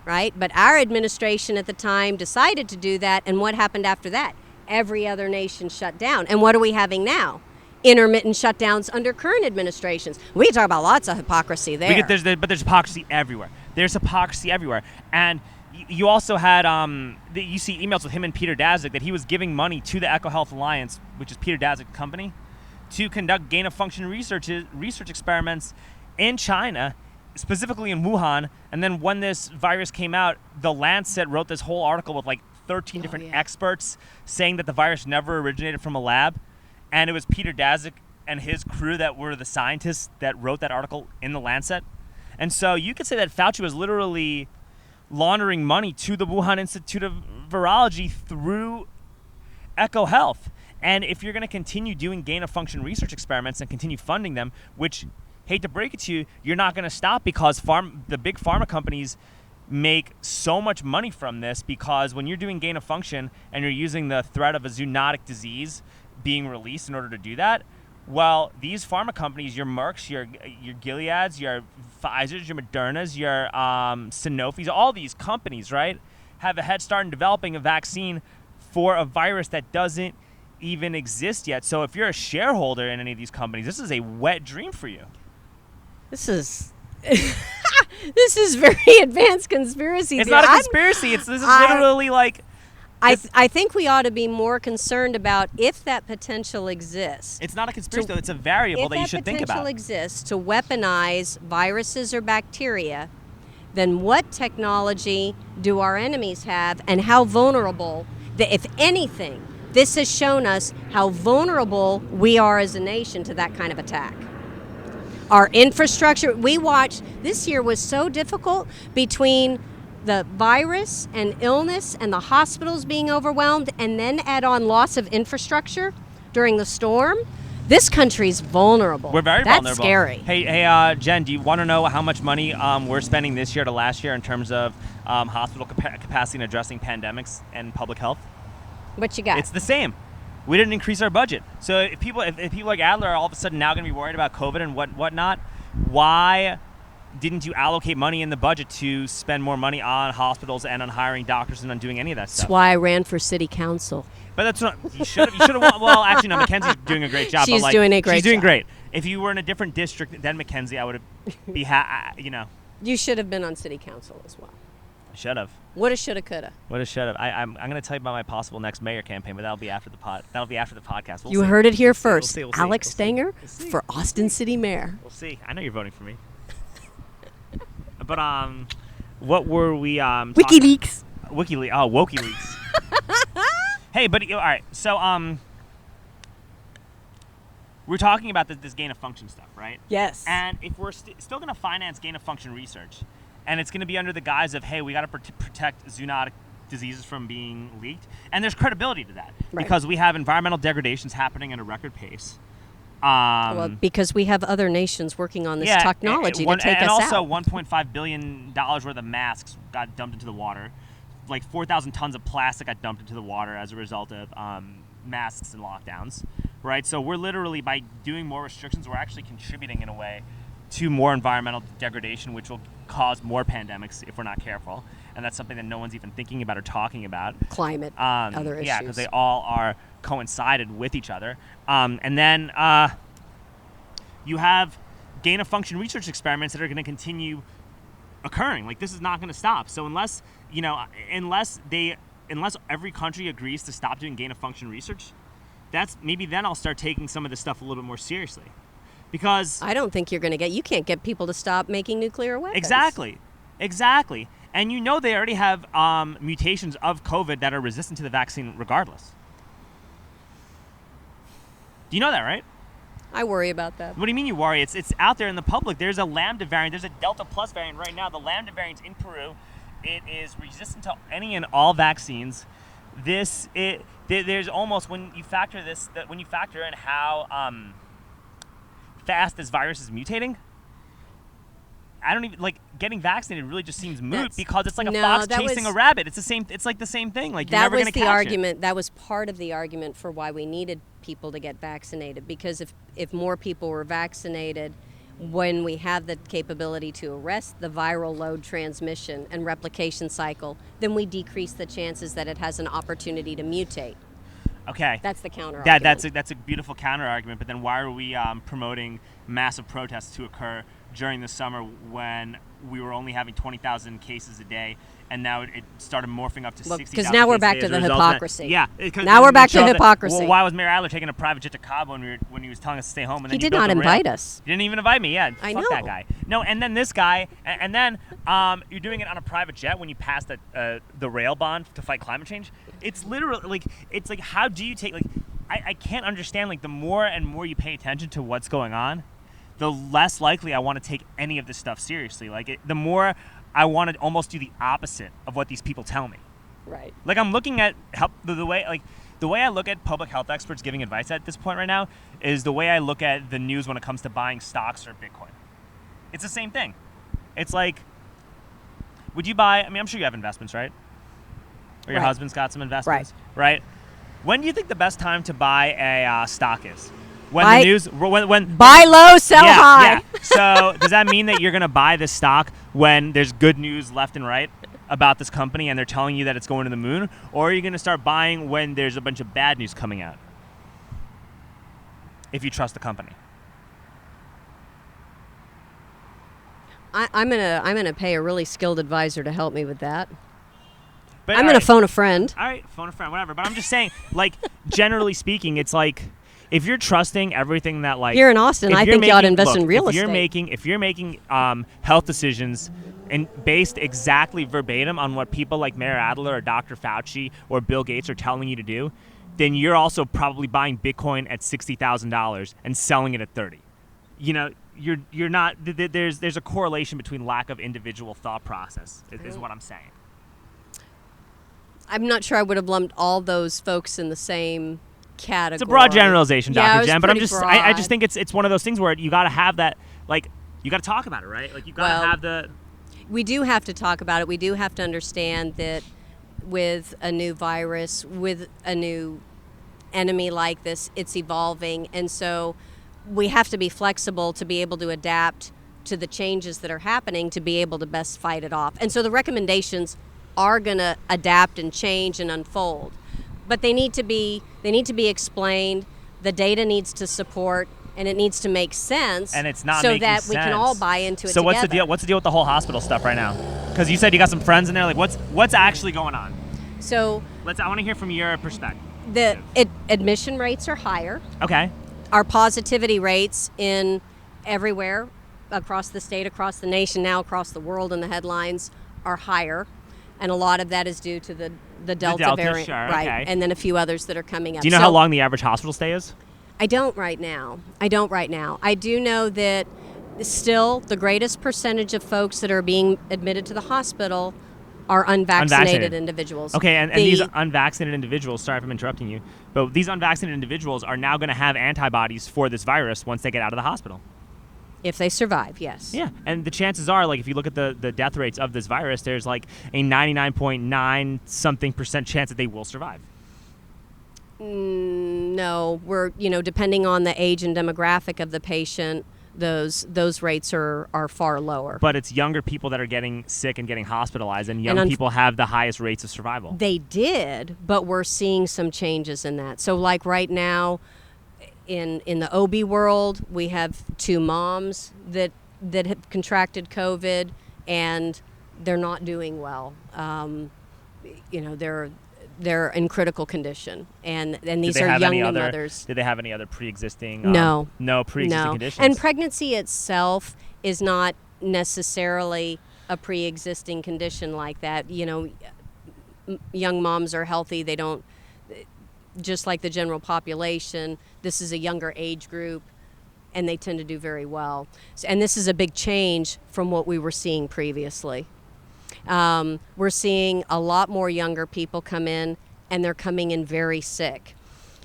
right? But our administration at the time decided to do that, and what happened after that? Every other nation shut down. And what are we having now? Intermittent shutdowns under current administrations. We can talk about lots of hypocrisy there. But there's hypocrisy everywhere. There's hypocrisy everywhere. And you also had, you see emails with him and Peter Daszak that he was giving money to the EcoHealth Alliance, which is Peter Daszak's company, to conduct gain-of-function research experiments in China, specifically in Wuhan. And then when this virus came out, The Lancet wrote this whole article with like 13 different experts saying that the virus never originated from a lab. And it was Peter Daszak and his crew that were the scientists that wrote that article in The Lancet. And so you could say that Fauci was literally laundering money to the Wuhan Institute of Virology through EcoHealth. And if you're going to continue doing gain-of-function research experiments and continue funding them, which, hate to break it to you, you're not going to stop because the big pharma companies make so much money from this, because when you're doing gain-of-function and you're using the threat of a zoonotic disease being released in order to do that, well, these pharma companies, your Mercks, your Gileads, your Pfizers, your Modernas, your Sanofis, all these companies, right, have a head start in developing a vaccine for a virus that doesn't even exist yet. So if you're a shareholder in any of these companies, this is a wet dream for you. This is this is very advanced conspiracy. It's not a conspiracy. This is literally like. I think we ought to be more concerned about if that potential exists. It's not a conspiracy, though. It's a variable that you should think about. If that potential exists to weaponize viruses or bacteria, then what technology do our enemies have, and how vulnerable, if anything, this has shown us how vulnerable we are as a nation to that kind of attack. Our infrastructure, this year was so difficult between the virus and illness and the hospitals being overwhelmed, and then add on loss of infrastructure during the storm. This country's vulnerable. We're very vulnerable. That's scary. Hey, Jen, do you want to know how much money we're spending this year to last year in terms of hospital capacity and addressing pandemics and public health? What you got? It's the same. We didn't increase our budget. So if people like Adler are all of a sudden now going to be worried about COVID and whatnot, why didn't you allocate money in the budget to spend more money on hospitals and on hiring doctors and on doing any of that stuff? That's why I ran for city council. But that's not. You should have. Well, actually, no. Mackenzie's doing a great job. She's doing a great job. She's doing great. If you were in a different district than Mackenzie, I would have be. You should have been on city council as well. I should have. Woulda, shoulda, coulda. Woulda, shoulda. I'm going to tell you about my possible next mayor campaign, but that'll be after the podcast. You heard it here first. We'll see. Alex Stanger for Austin City Mayor. We'll see. I know you're voting for me. But what were we? WikiLeaks. WikiLeaks. Oh, WokiLeaks. Hey, but all right. So we're talking about this gain of function stuff, right? Yes. And if we're still going to finance gain of function research, and it's going to be under the guise of, hey, we got to protect zoonotic diseases from being leaked. And there's credibility to that because we have environmental degradations happening at a record pace. Well, because we have other nations working on this technology to take us out. And also $1.5 billion worth of masks got dumped into the water. Like 4,000 tons of plastic got dumped into the water as a result of masks and lockdowns, right? So we're literally, by doing more restrictions, we're actually contributing in a way to more environmental degradation, which will cause more pandemics if we're not careful. And that's something that no one's even thinking about or talking about. Climate, other issues. Yeah, because they all are coincided with each other. And then you have gain-of-function research experiments that are going to continue occurring. Like, this is not going to stop. So unless every country agrees to stop doing gain-of-function research, maybe then I'll start taking some of this stuff a little bit more seriously. Because I don't think you can't get people to stop making nuclear weapons. Exactly. And they already have mutations of COVID that are resistant to the vaccine regardless. Do you know that, right? I worry about that. What do you mean you worry? It's out there in the public. There's a Lambda variant. There's a Delta Plus variant right now. The Lambda variant's in Peru. It is resistant to any and all vaccines. There's almost, when you factor in how fast this virus is mutating, I don't even getting vaccinated really just seems moot because it's like a fox chasing a rabbit. It's like the same thing. Like, you're never going to catch it. That was the argument. That was part of the argument for why we needed people to get vaccinated, because if more people were vaccinated, when we have the capability to arrest the viral load transmission and replication cycle, then we decrease the chances that it has an opportunity to mutate. Okay. That's the counter argument. That's a beautiful counter argument, but then why are we promoting massive protests to occur during the summer when we were only having 20,000 cases a day, and now it started morphing up to 60,000 because now we're back to the hypocrisy. Yeah. Now we're back to hypocrisy. Well, why was Mayor Adler taking a private jet to Cabo when he was telling us to stay home? And then he did not invite us. He didn't even invite me. Yeah. I fuck know. that guy. No, and then this guy, and then you're doing it on a private jet when you pass the rail bond to fight climate change. It's literally how do you take I can't understand, the more and more you pay attention to what's going on, the less likely I want to take any of this stuff seriously. The more I want to almost do the opposite of what these people tell me. Right. I'm looking at the way I look at public health experts giving advice at this point right now is the way I look at the news when it comes to buying stocks or Bitcoin. It's the same thing. It's like, would you buy? I mean, I'm sure you have investments, right? Or your husband's got some investments, right? When do you think the best time to buy a stock is? When buy low, sell high. Yeah. So does that mean that you're going to buy this stock when there's good news left and right about this company and they're telling you that it's going to the moon? Or are you going to start buying when there's a bunch of bad news coming out? If you trust the company. I'm gonna pay a really skilled advisor to help me with that. But, I'm going to phone a friend. All right, phone a friend, whatever. But I'm just saying, generally speaking, it's like, if you're trusting everything that here in Austin, I think you ought to invest in real estate. If you're making health decisions and based exactly verbatim on what people like Mayor Adler or Dr. Fauci or Bill Gates are telling you to do, then you're also probably buying Bitcoin at $60,000 and selling it at 30. You're not. There's a correlation between lack of individual thought process. Is what I'm saying. I'm not sure I would have lumped all those folks in the same category. It's a broad generalization, Dr. Jen, but I just think it's one of those things where you got to have that, you got to talk about it, right? You got to have the. We do have to talk about it. We do have to understand that with a new virus, with a new enemy like this, it's evolving, and so we have to be flexible to be able to adapt to the changes that are happening to be able to best fight it off. And so the recommendations are going to adapt and change and unfold, but they need to be explained. The data needs to support, and it needs to make sense, and it's not so making that sense. we can all buy into it. So together. What's the deal? What's the deal with the whole hospital stuff right now? Because you said you got some friends in there. What's actually going on? So I want to hear from your perspective. The admission rates are higher. Okay. Our positivity rates in everywhere across the state, across the nation, now across the world in the headlines are higher. And a lot of that is due to the Delta variant, sure, right? okay. And then a few others that are coming up. Do you know how long the average hospital stay is? I don't right now. I do know that still the greatest percentage of folks that are being admitted to the hospital are unvaccinated individuals. Okay, and these unvaccinated individuals, sorry if I'm interrupting you, but these unvaccinated individuals are now going to have antibodies for this virus once they get out of the hospital. If they survive, yes. Yeah, and the chances are, like, if you look at the death rates of this virus, there's like a 99.9 something % chance that they will survive. No, we're, depending on the age and demographic of the patient, those rates are far lower. But it's younger people that are getting sick and getting hospitalized, and young people have the highest rates of survival. They did, but we're seeing some changes in that. So like right now, in the OB world, we have 2 moms that have contracted COVID, and they're not doing well. They're in critical condition, and these are young new mothers. Did they have any other pre-existing? No pre-existing conditions. And pregnancy itself is not necessarily a pre-existing condition like that. Young moms are healthy. They don't, just like the general population. This is a younger age group, and they tend to do very well. And this is a big change from what we were seeing previously. We're seeing a lot more younger people come in, and they're coming in very sick.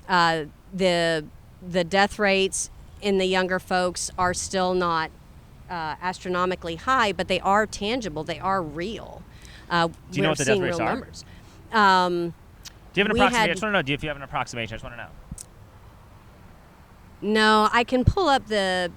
The death rates in the younger folks are still not astronomically high, but they are tangible. They are real. Do you know what the death rates are? Numbers. Do you have an approximation? I just want to know if you have an approximation. I just want to know. No, I can pull up the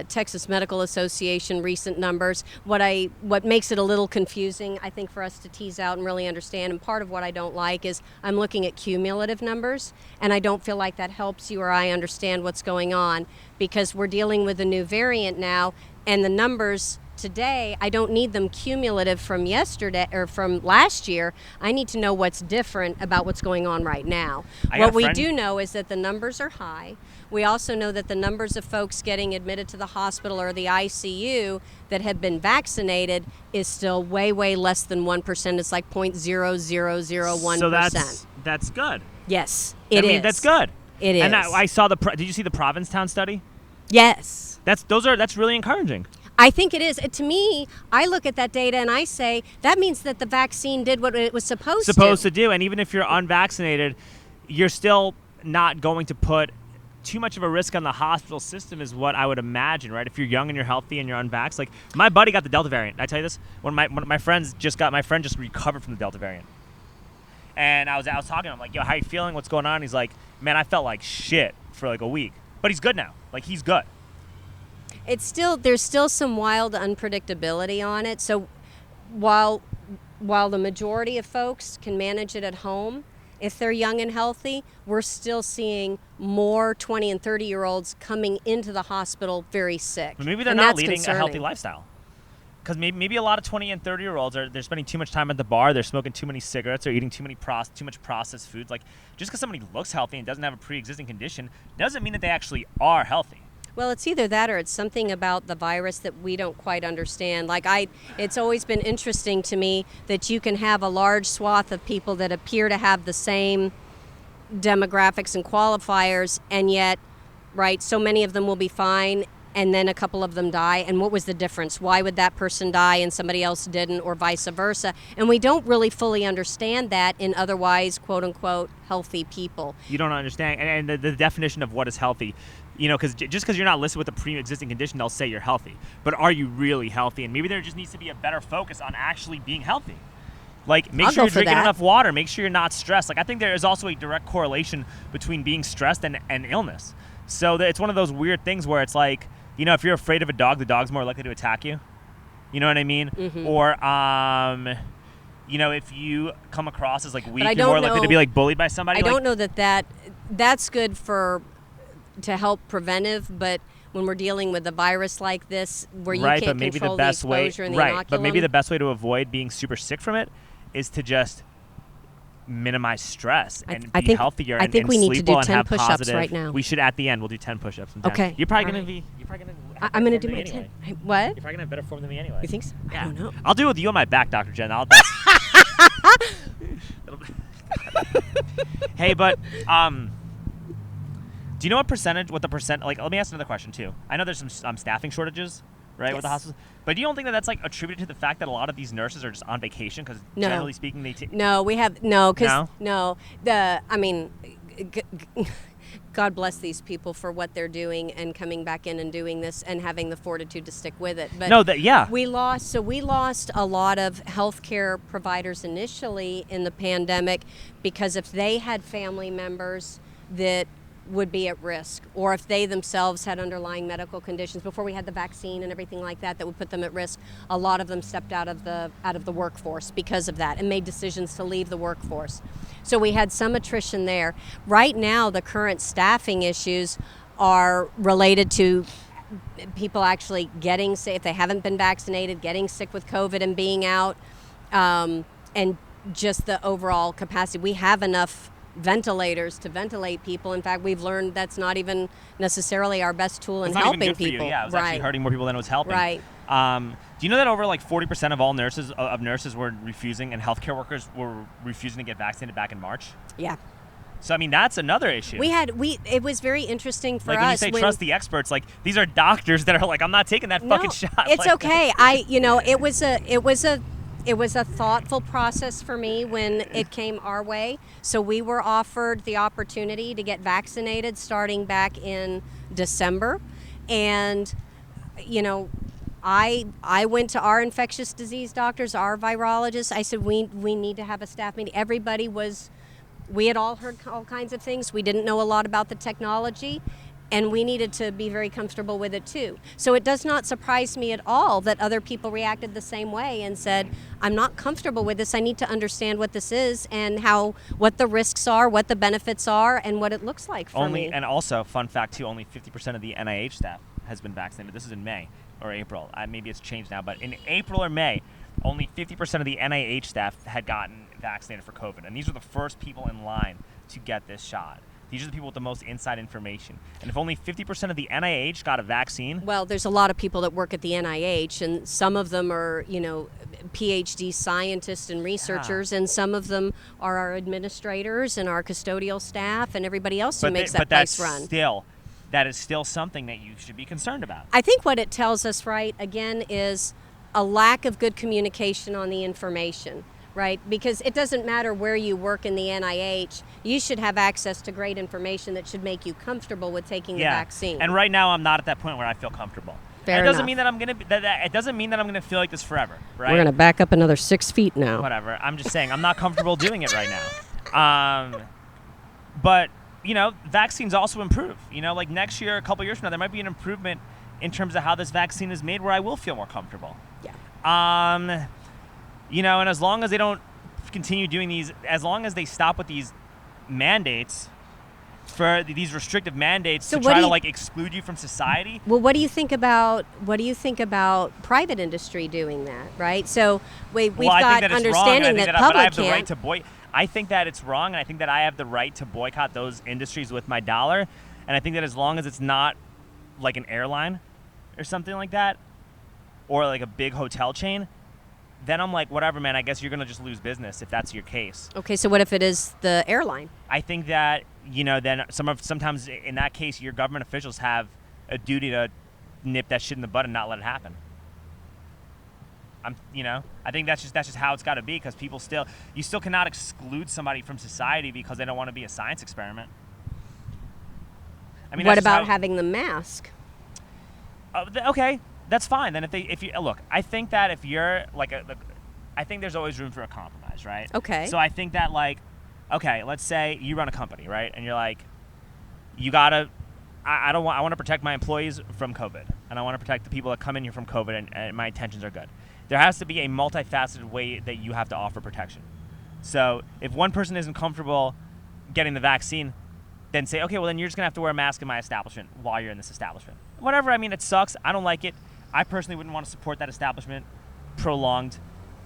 Texas Medical Association recent numbers. What makes it a little confusing, I think, for us to tease out and really understand, and part of what I don't like is I'm looking at cumulative numbers, and I don't feel like that helps you or I understand what's going on, because we're dealing with a new variant now, and the numbers today, I don't need them cumulative from yesterday or from last year. I need to know what's different about what's going on right now. What we do know is that the numbers are high. We also know that the numbers of folks getting admitted to the hospital or the ICU that have been vaccinated is still way, way less than 1%. It's like 0.0001%. So that's good. Yes, it is. That's good. It is. And I saw did you see the Provincetown study? Yes. That's really encouraging. I think it is. To me, I look at that data and I say, that means that the vaccine did what it was supposed to do. And even if you're unvaccinated, you're still not going to put too much of a risk on the hospital system, is what I would imagine, right? If you're young and you're healthy and you're unvaxxed. Like, my buddy got the Delta variant. Did I tell you this? One of my friend just recovered from the Delta variant. And I was talking to him, like, yo, how you feeling? What's going on? He's like, man, I felt like shit for like a week. But he's good now. Like, he's good. There's still some wild unpredictability on it. So while the majority of folks can manage it at home, if they're young and healthy, we're still seeing more 20 and 30-year-olds coming into the hospital very sick. But maybe they're not leading a healthy lifestyle. Because maybe a lot of 20 and 30-year-olds they're spending too much time at the bar, they're smoking too many cigarettes, or eating too much processed foods. Like, just because somebody looks healthy and doesn't have a pre-existing condition doesn't mean that they actually are healthy. Well, it's either that or it's something about the virus that we don't quite understand. It's always been interesting to me that you can have a large swath of people that appear to have the same demographics and qualifiers, and yet, right, so many of them will be fine, and then a couple of them die. And what was the difference? Why would that person die and somebody else didn't, or vice versa? And we don't really fully understand that in otherwise, quote-unquote, healthy people. You don't understand. And the definition of what is healthy, because just because you're not listed with a pre-existing condition, they'll say you're healthy. But are you really healthy? And maybe there just needs to be a better focus on actually being healthy. Like, make sure you're drinking enough water. Make sure you're not stressed. Like, I think there is also a direct correlation between being stressed and illness. So it's one of those weird things where it's like, if you're afraid of a dog, the dog's more likely to attack you. You know what I mean? Mm-hmm. Or, if you come across as like weak, you're more likely to be like bullied by somebody. I don't know that's good to help preventive, but when we're dealing with a virus like this, where you can't control the exposure and the inoculum. But maybe the best way to avoid being super sick from it is to just minimize stress and be healthier. I think we need to do 10 push-ups right now. We should, at the end, we'll do 10 push-ups. Okay. You're probably going to I'm going to do my 10. Anyway. What? You're probably going to have better form than me anyway. You think so? Yeah. I don't know. I'll do it with you on my back, Dr. Jen. Hey, but do Do you know what the percent, like, let me ask another question too. I know there's some staffing shortages, right, with the hospitals. But do you don't think that that's like attributed to the fact that a lot of these nurses are just on vacation? Because generally speaking, they take. No, we have, no, because, no, I mean, God bless these people for what they're doing and coming back in and doing this and having the fortitude to stick with it. But we lost a lot of healthcare providers initially in the pandemic because if they had family members that would be at risk, or if they themselves had underlying medical conditions before we had the vaccine and everything like that would put them at risk, a lot of them stepped out of the workforce because of that and made decisions to leave the workforce. So we had some attrition there. Right now, the current staffing issues are related to people actually getting sick, if they haven't been vaccinated, getting sick with COVID and being out, and just the overall capacity. We have enough ventilators to ventilate people. In fact, we've learned that's not even necessarily our best tool in helping people. For you. Yeah, it was actually hurting more people than it was helping. Right. Do you know that over like 40% of all nurses were refusing, and healthcare workers were refusing to get vaccinated back in March? Yeah. So I mean, that's another issue. It was very interesting for us. Like when you say trust the experts, like these are doctors that are like, I'm not taking that fucking shot. It's okay. It was a thoughtful process for me when it came our way. So we were offered the opportunity to get vaccinated starting back in December. And, I went to our infectious disease doctors, our virologists. I said, we need to have a staff meeting. We had all heard all kinds of things. We didn't know a lot about the technology. And we needed to be very comfortable with it too. So it does not surprise me at all that other people reacted the same way and said, I'm not comfortable with this. I need to understand what this is and what the risks are, what the benefits are, and what it looks like for me. And also, fun fact too, only 50% of the NIH staff has been vaccinated. This is in May or April. Maybe it's changed now, but in April or May, only 50% of the NIH staff had gotten vaccinated for COVID. And these are the first people in line to get this shot. These are the people with the most inside information. And if only 50% of the NIH got a vaccine... Well, there's a lot of people that work at the NIH, and some of them are, PhD scientists and researchers, and some of them are our administrators and our custodial staff and everybody else who makes that place run. That is still something that you should be concerned about. I think what it tells us, right, again, is a lack of good communication on the information. Right, because it doesn't matter where you work in the NIH, you should have access to great information that should make you comfortable with taking the vaccine. And right now, I'm not at that point where I feel comfortable. Fair enough. It doesn't mean that I'm gonna feel like this forever. Right? We're gonna back up another 6 feet now. Whatever. I'm just saying I'm not comfortable doing it right now. But vaccines also improve. Like next year, a couple years from now, there might be an improvement in terms of how this vaccine is made, where I will feel more comfortable. Yeah. And as long as they don't continue doing these, as long as they stop with these mandates, for these restrictive mandates to try to exclude you from society. Well, what do you think about private industry doing that? Right. So we've got understanding that public can't. I think that it's wrong, and I think that I have the right to boycott those industries with my dollar. And I think that as long as it's not like an airline or something like that, or like a big hotel chain, then I'm like, whatever, man, I guess you're going to just lose business if that's your case. Okay, so what if it is the airline? I think that, then sometimes in that case, your government officials have a duty to nip that shit in the bud and not let it happen. I think that's just how it's got to be, because you still cannot exclude somebody from society because they don't want to be a science experiment. I mean, what about having the mask? Okay. That's fine. Then if you look, I think that if you're I think there's always room for a compromise, right? Okay. So I think that okay, let's say you run a company, right? And you're like, I want to protect my employees from COVID, and I want to protect the people that come in here from COVID, and my intentions are good. There has to be a multifaceted way that you have to offer protection. So if one person isn't comfortable getting the vaccine, then say, okay, well then you're just gonna have to wear a mask in my establishment while you're in this establishment. Whatever. I mean, it sucks. I don't like it. I personally wouldn't want to support that establishment prolonged,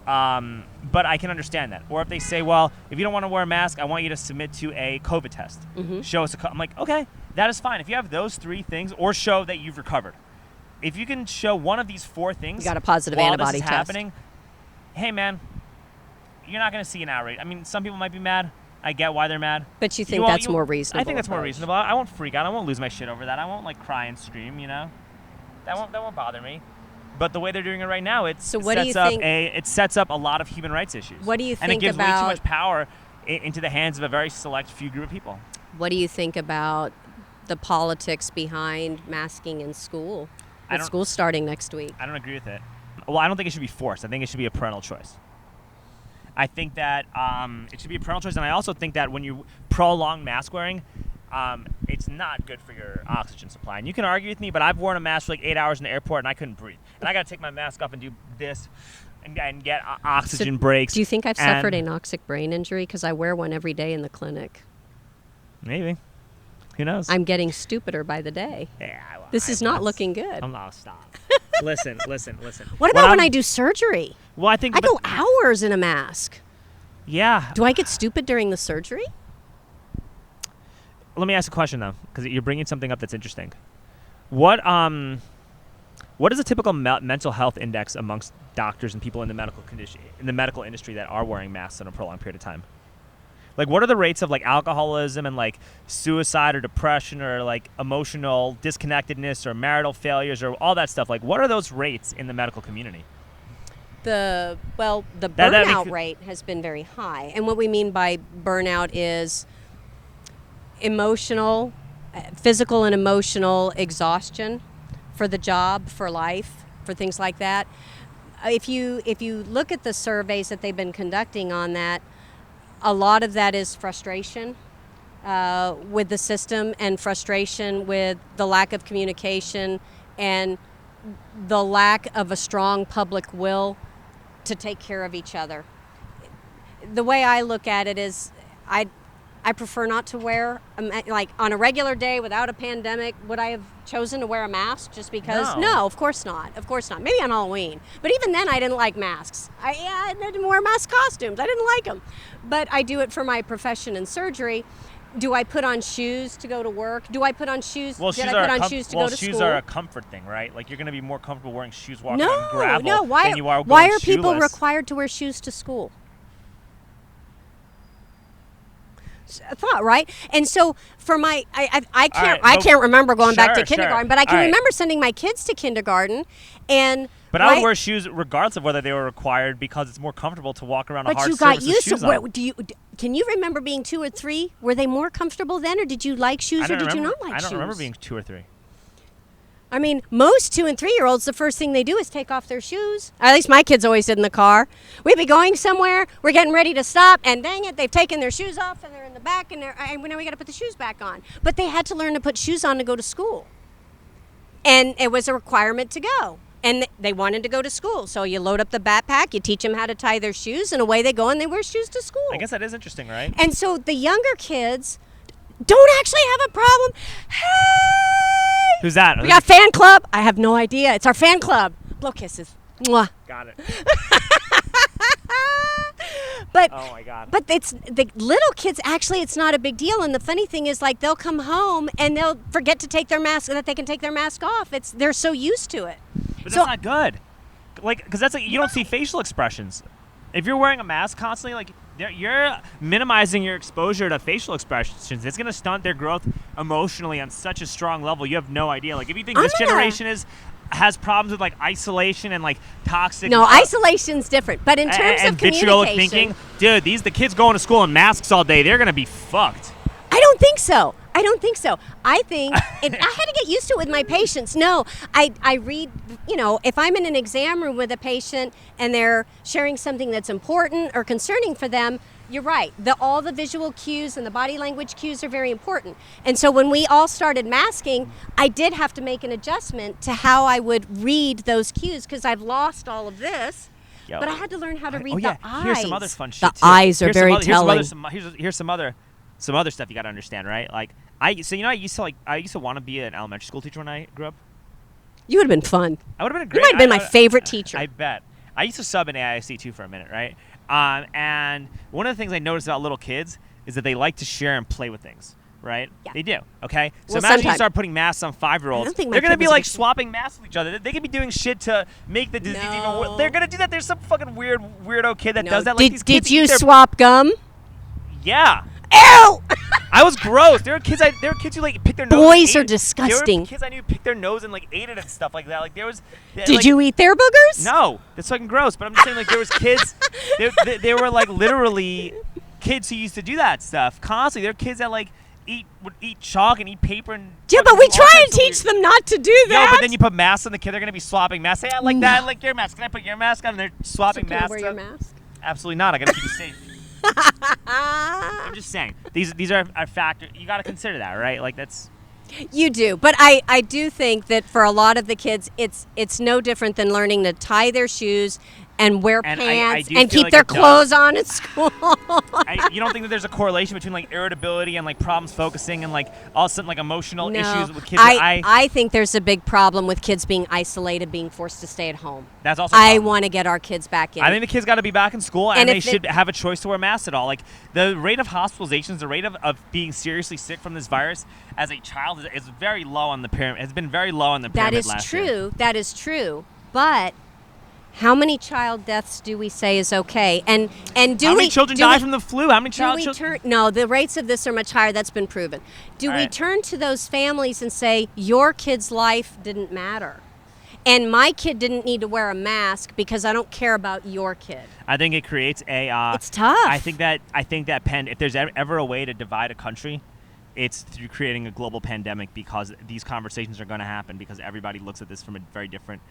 but I can understand that. Or if they say, well, if you don't want to wear a mask, I want you to submit to a COVID test. Mm-hmm. Show us I'm like, okay, that is fine. If you have those 3 things, or show that you've recovered. If you can show one of these 4 things, you got a positive antibody this is test. Happening, hey man, you're not going to see an outrage. I mean, some people might be mad. I get why they're mad. But you think that's more reasonable? I think that's more reasonable. I won't freak out. I won't lose my shit over that. I won't like cry and scream. You know, that won't bother me. But the way they're doing it right now, it sets up a lot of human rights issues. What do you think and it gives about, way too much power into the hands of a very select few group of people. What do you think about the politics behind masking in school? With school starting next week. I don't agree with it. Well, I don't think it should be forced. I think it should be a parental choice. I think that it should be a parental choice, and I also think that when you prolong mask wearing, it's not good for your oxygen supply. And you can argue with me, but I've worn a mask for like 8 hours in the airport, and I couldn't breathe. And I got to take my mask off and do this and get oxygen breaks. Do you think I've suffered anoxic brain injury? Because I wear one every day in the clinic. Maybe. Who knows? I'm getting stupider by the day. Yeah. Well, this is not looking good. Stop. Listen. What about when I do surgery? Well, I think I go hours in a mask. Yeah. Do I get stupid during the surgery? Let me ask a question though, because you're bringing something up that's interesting. What is a typical mental health index amongst doctors and people in the medical industry that are wearing masks in a prolonged period of time? Like, what are the rates of like alcoholism and like suicide or depression or like emotional disconnectedness or marital failures or all that stuff? Like, what are those rates in the medical community? The burnout rate has been very high, and what we mean by burnout is physical and emotional exhaustion for the job, for life, for things like that. If you look at the surveys that they've been conducting on that, a lot of that is frustration with the system and frustration with the lack of communication and the lack of a strong public will to take care of each other. The way I look at it is I prefer not to wear, like on a regular day without a pandemic, would I have chosen to wear a mask just because? No, of course not. Of course not. Maybe on Halloween. But even then I didn't like masks. I didn't wear mask costumes. I didn't like them. But I do it for my profession in surgery. Do I put on shoes to go to work? Do I put on shoes? Well, Did I put on shoes to go to school? Shoes are a comfort thing, right? Like you're going to be more comfortable wearing shoes walking on gravel than you are going Why are people shoeless. required to wear shoes to school? I thought, right? And so for my, I can't remember going back to kindergarten, but I can remember sending my kids to kindergarten, But I would wear shoes regardless of whether they were required because it's more comfortable to walk around a hard surface with shoes on. But you got used to. Can you remember being 2 or 3? Were they more comfortable then, or did you like shoes, or did you not like shoes? I don't remember being 2 or 3. I mean, most 2 and 3-year-olds, the first thing they do is take off their shoes. At least my kids always did in the car. We'd be going somewhere, we're getting ready to stop, and dang it, they've taken their shoes off, and they're in the back, and now we got to put the shoes back on. But they had to learn to put shoes on to go to school. And it was a requirement to go. And they wanted to go to school. So you load up the backpack, you teach them how to tie their shoes, and away they go, and they wear shoes to school. I guess that is interesting, right? And so the younger kids don't actually have a problem. Hey! Who's that? We got fan club? I have no idea. It's our fan club. Blow kisses. Mwah. Got it. But, oh my God. But it's the little kids, actually, it's not a big deal. And the funny thing is, like, they'll come home and they'll forget to take their mask, that they can take their mask off. They're so used to it. But that's not good. Like, because that's like, you don't see facial expressions. If you're wearing a mask constantly, like, you're minimizing your exposure to facial expressions. It's going to stunt their growth emotionally on such a strong level. You have no idea. Like, if you think this generation has problems with like isolation and like toxic. No, isolation's different. But in terms of communication, vitriolic thinking, dude, the kids going to school in masks all day, they're going to be fucked. I don't think so. I think I had to get used to it with my patients. No, I read, if I'm in an exam room with a patient and they're sharing something that's important or concerning for them, you're right. All the visual cues and the body language cues are very important. And so when we all started masking, I did have to make an adjustment to how I would read those cues because I've lost all of this. But I had to learn how to read the eyes. Here's some other fun shit. The eyes are very telling. Here's some other stuff you got to understand, right? Like I used to want to be an elementary school teacher when I grew up. You would have been fun. I would have been a great. You might have been my favorite teacher. I bet. I used to sub in AISC too for a minute, right? And one of the things I noticed about little kids is that they like to share and play with things, right? Yeah. They do, okay? So Well, imagine you start putting masks on 5-year-olds. think my They're going to kid be was like a- swapping masks with each other. They could be doing shit to make the disease even worse. They're going to do that. There's some fucking weirdo kid that does that. Like, these kids Did you eat their- swap gum? Yeah. Ew! I was gross. There were kids who like picked their nose. Boys and are ate it. disgusting. There were kids I knew picked their nose and like ate it and stuff like that. Like there was. Did like, you eat their boogers? No, that's fucking gross. But I'm just saying, like there was kids. There were like literally kids who used to do that stuff constantly. There were kids that like would eat chalk and eat paper and. Yeah, but we try and teach them not to do that. No, but then you put masks on the kid. They're gonna be swapping masks. Hey, I like that. I like your mask. Can I put your mask on? And they're swapping Can I masks. wear your mask? Absolutely not. I gotta keep you safe. I'm just saying these are factors. You got to consider that, right? Like that's. You do, but I do think that for a lot of the kids, it's no different than learning to tie their shoes and wear And pants I do and feel keep like their it does. clothes on at school. You don't think that there's a correlation between like irritability and like problems focusing and like all of a sudden like emotional issues with kids? I think there's a big problem with kids being isolated, being forced to stay at home. That's also. A I problem. want to get our kids back in. I think the kids got to be back in school, and And they if should have a choice to wear masks at all. Like the rate of hospitalizations, the rate of being seriously sick from this virus as a child is very low on the pyramid. Has been very low on the pyramid. That is true. That is true. But how many child deaths do we say is okay? And do How we many children do die we- from the flu? How many Do we children? no, the rates of this are much higher. That's been proven. Do All we right. turn to those families and say, your kid's life didn't matter? And my kid didn't need to wear a mask because I don't care about your kid. I think it creates a. It's tough. I think that if there's ever a way to divide a country, it's through creating a global pandemic, because these conversations are going to happen because everybody looks at this from a very different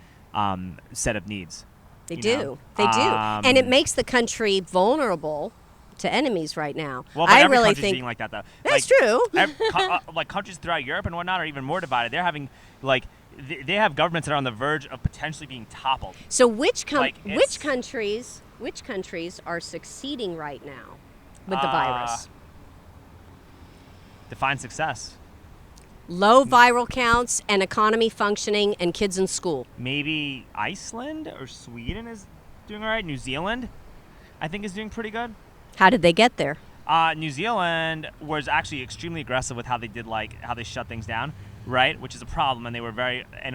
set of needs. They you do. know? They do. And it makes the country vulnerable to enemies right now. Well, but I every really country's think being like that, though. that's true. Like countries throughout Europe and whatnot are even more divided. They're having like they have governments that are on the verge of potentially being toppled. So which it's- countries are succeeding right now with the virus? Define success. Low viral counts and economy functioning and kids in school. Maybe Iceland or Sweden is doing all right. New Zealand, I think, is doing pretty good. How did they get there? New Zealand was actually extremely aggressive with how they shut things down, right? Which is a problem, and it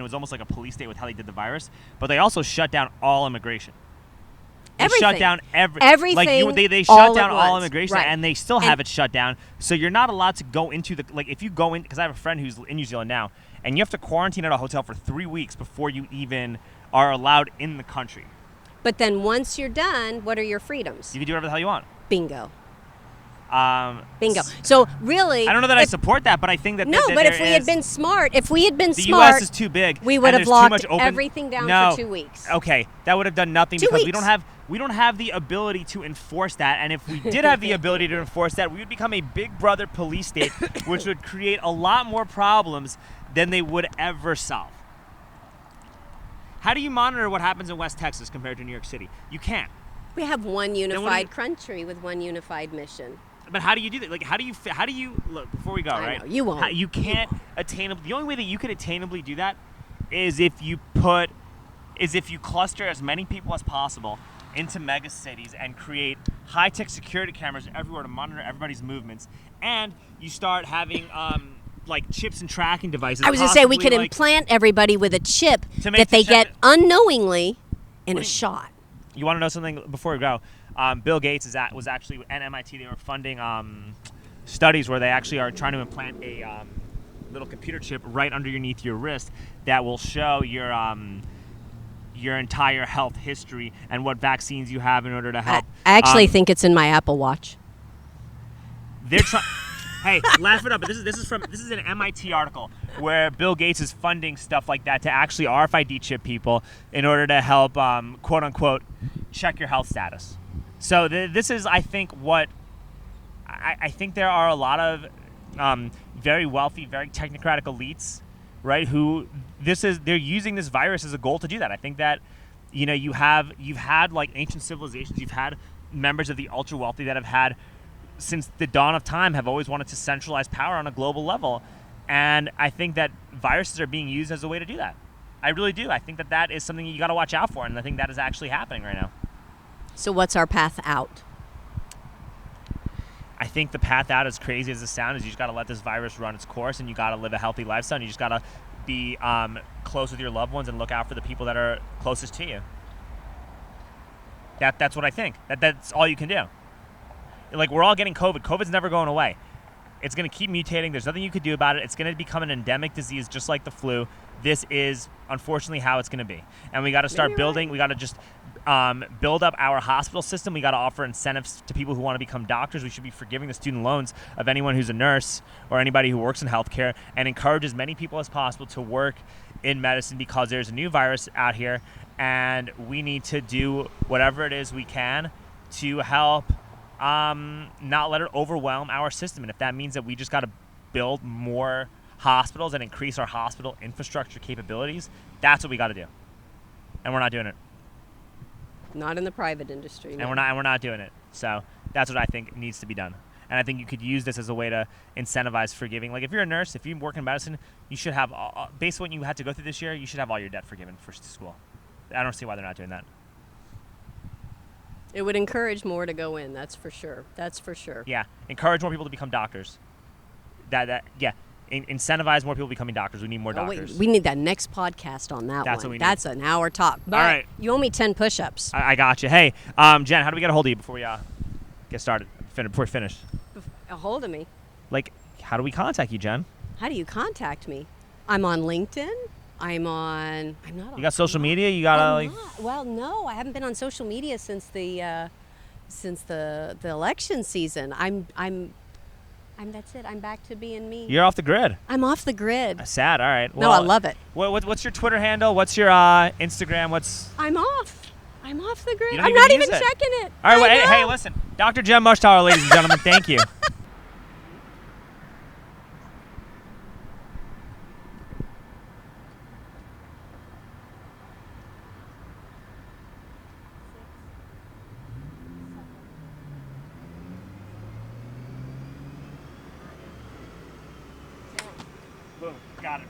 was almost like a police state with how they did the virus. But they also shut down all immigration. They Everything. shut down Everything they all shut at down all once. immigration, Right. and they still have it shut down. So you're not allowed to go into if you go in, because I have a friend who's in New Zealand now, and you have to quarantine at a hotel for 3 weeks before you even are allowed in the country. But then once you're done, what are your freedoms? You can do whatever the hell you want. Bingo. Bingo. So really, I don't know that I support that, but I think that no. that But if there we had is- been smart, the U.S. is too big. we and would have there's too locked much open- everything down No. for 2 weeks. Okay, that would have done nothing 2 because weeks. we don't have the ability to enforce that. And if we did have the ability to enforce that, we would become a big brother police state, which would create a lot more problems than they would ever solve. How do you monitor what happens in West Texas compared to New York City? You can't. We have one what do unified you- country with one unified mission. But how do you do that? Like, how do you look before we go? I Right? know, you won't. You can't attainably. The only way that you could attainably do that is if you cluster as many people as possible into mega cities and create high-tech security cameras everywhere to monitor everybody's movements, and you start having like chips and tracking devices. I was going to say we possibly, could like, implant everybody with a chip To make that the they chip- get unknowingly in What a do you- shot. You want to know something before we go? Bill Gates was actually at MIT. They were funding studies where they actually are trying to implant a little computer chip right underneath your wrist that will show your entire health history and what vaccines you have in order to help. I actually think it's in my Apple Watch. They're trying. Hey, laugh it up. But this is an MIT article where Bill Gates is funding stuff like that to actually RFID chip people in order to help, quote unquote, check your health status. So this is, I think, what I think there are a lot of very wealthy, very technocratic elites, right? Who they're using this virus as a goal to do that. I think that you've had like ancient civilizations, you've had members of the ultra wealthy that have had, since the dawn of time, have always wanted to centralize power on a global level. And I think that viruses are being used as a way to do that. I really do. I think that is something you got to watch out for, and I think that is actually happening right now. So what's our path out? I think the path out, as crazy as it sounds, is you just got to let this virus run its course, and you got to live a healthy lifestyle, and you just got to be close with your loved ones and look out for the people that are closest to you. That's what I think. That's all you can do. Like, we're all getting COVID. COVID's never going away. It's going to keep mutating. There's nothing you could do about it. It's going to become an endemic disease just like the flu. This is, unfortunately, how it's going to be. And we got to start building. We got to just build up our hospital system. We got to offer incentives to people who want to become doctors. We should be forgiving the student loans of anyone who's a nurse or anybody who works in healthcare, and encourage as many people as possible to work in medicine, because there's a new virus out here, and we need to do whatever it is we can to help not let it overwhelm our system. And if that means that we just got to build more hospitals and increase our hospital infrastructure capabilities, that's what we got to do. And we're not doing it. Not in the private industry. And we're not doing it. So that's what I think needs to be done. And I think you could use this as a way to incentivize forgiving. Like, if you're a nurse, if you work in medicine, you should have, based on what you had to go through this year, you should have all your debt forgiven for school. I don't see why they're not doing that. It would encourage more to go in, that's for sure. That's for sure. Yeah, encourage more people to become doctors. Incentivize more people becoming doctors. We need more doctors. Wait, we need that next podcast on that That's one. what we need. That's an hour talk. But all right. You owe me 10 push-ups. I got you. Hey, Jen, how do we get a hold of you before we get started? Before we finish? A hold of me? Like, how do we contact you, Jen? How do you contact me? I'm on LinkedIn. I'm not on. You got social media? You got Well, no, I haven't been on social media since the election season. That's it. I'm back to being me. You're off the grid. I'm off the grid. Sad. All right. Well, no, I love it. What's your Twitter handle? What's your Instagram? I'm off. I'm off the grid. I'm not even checking it. All right. Hey, listen. Dr. Jen Mushtaler, ladies and gentlemen, thank you. Boom. Got it.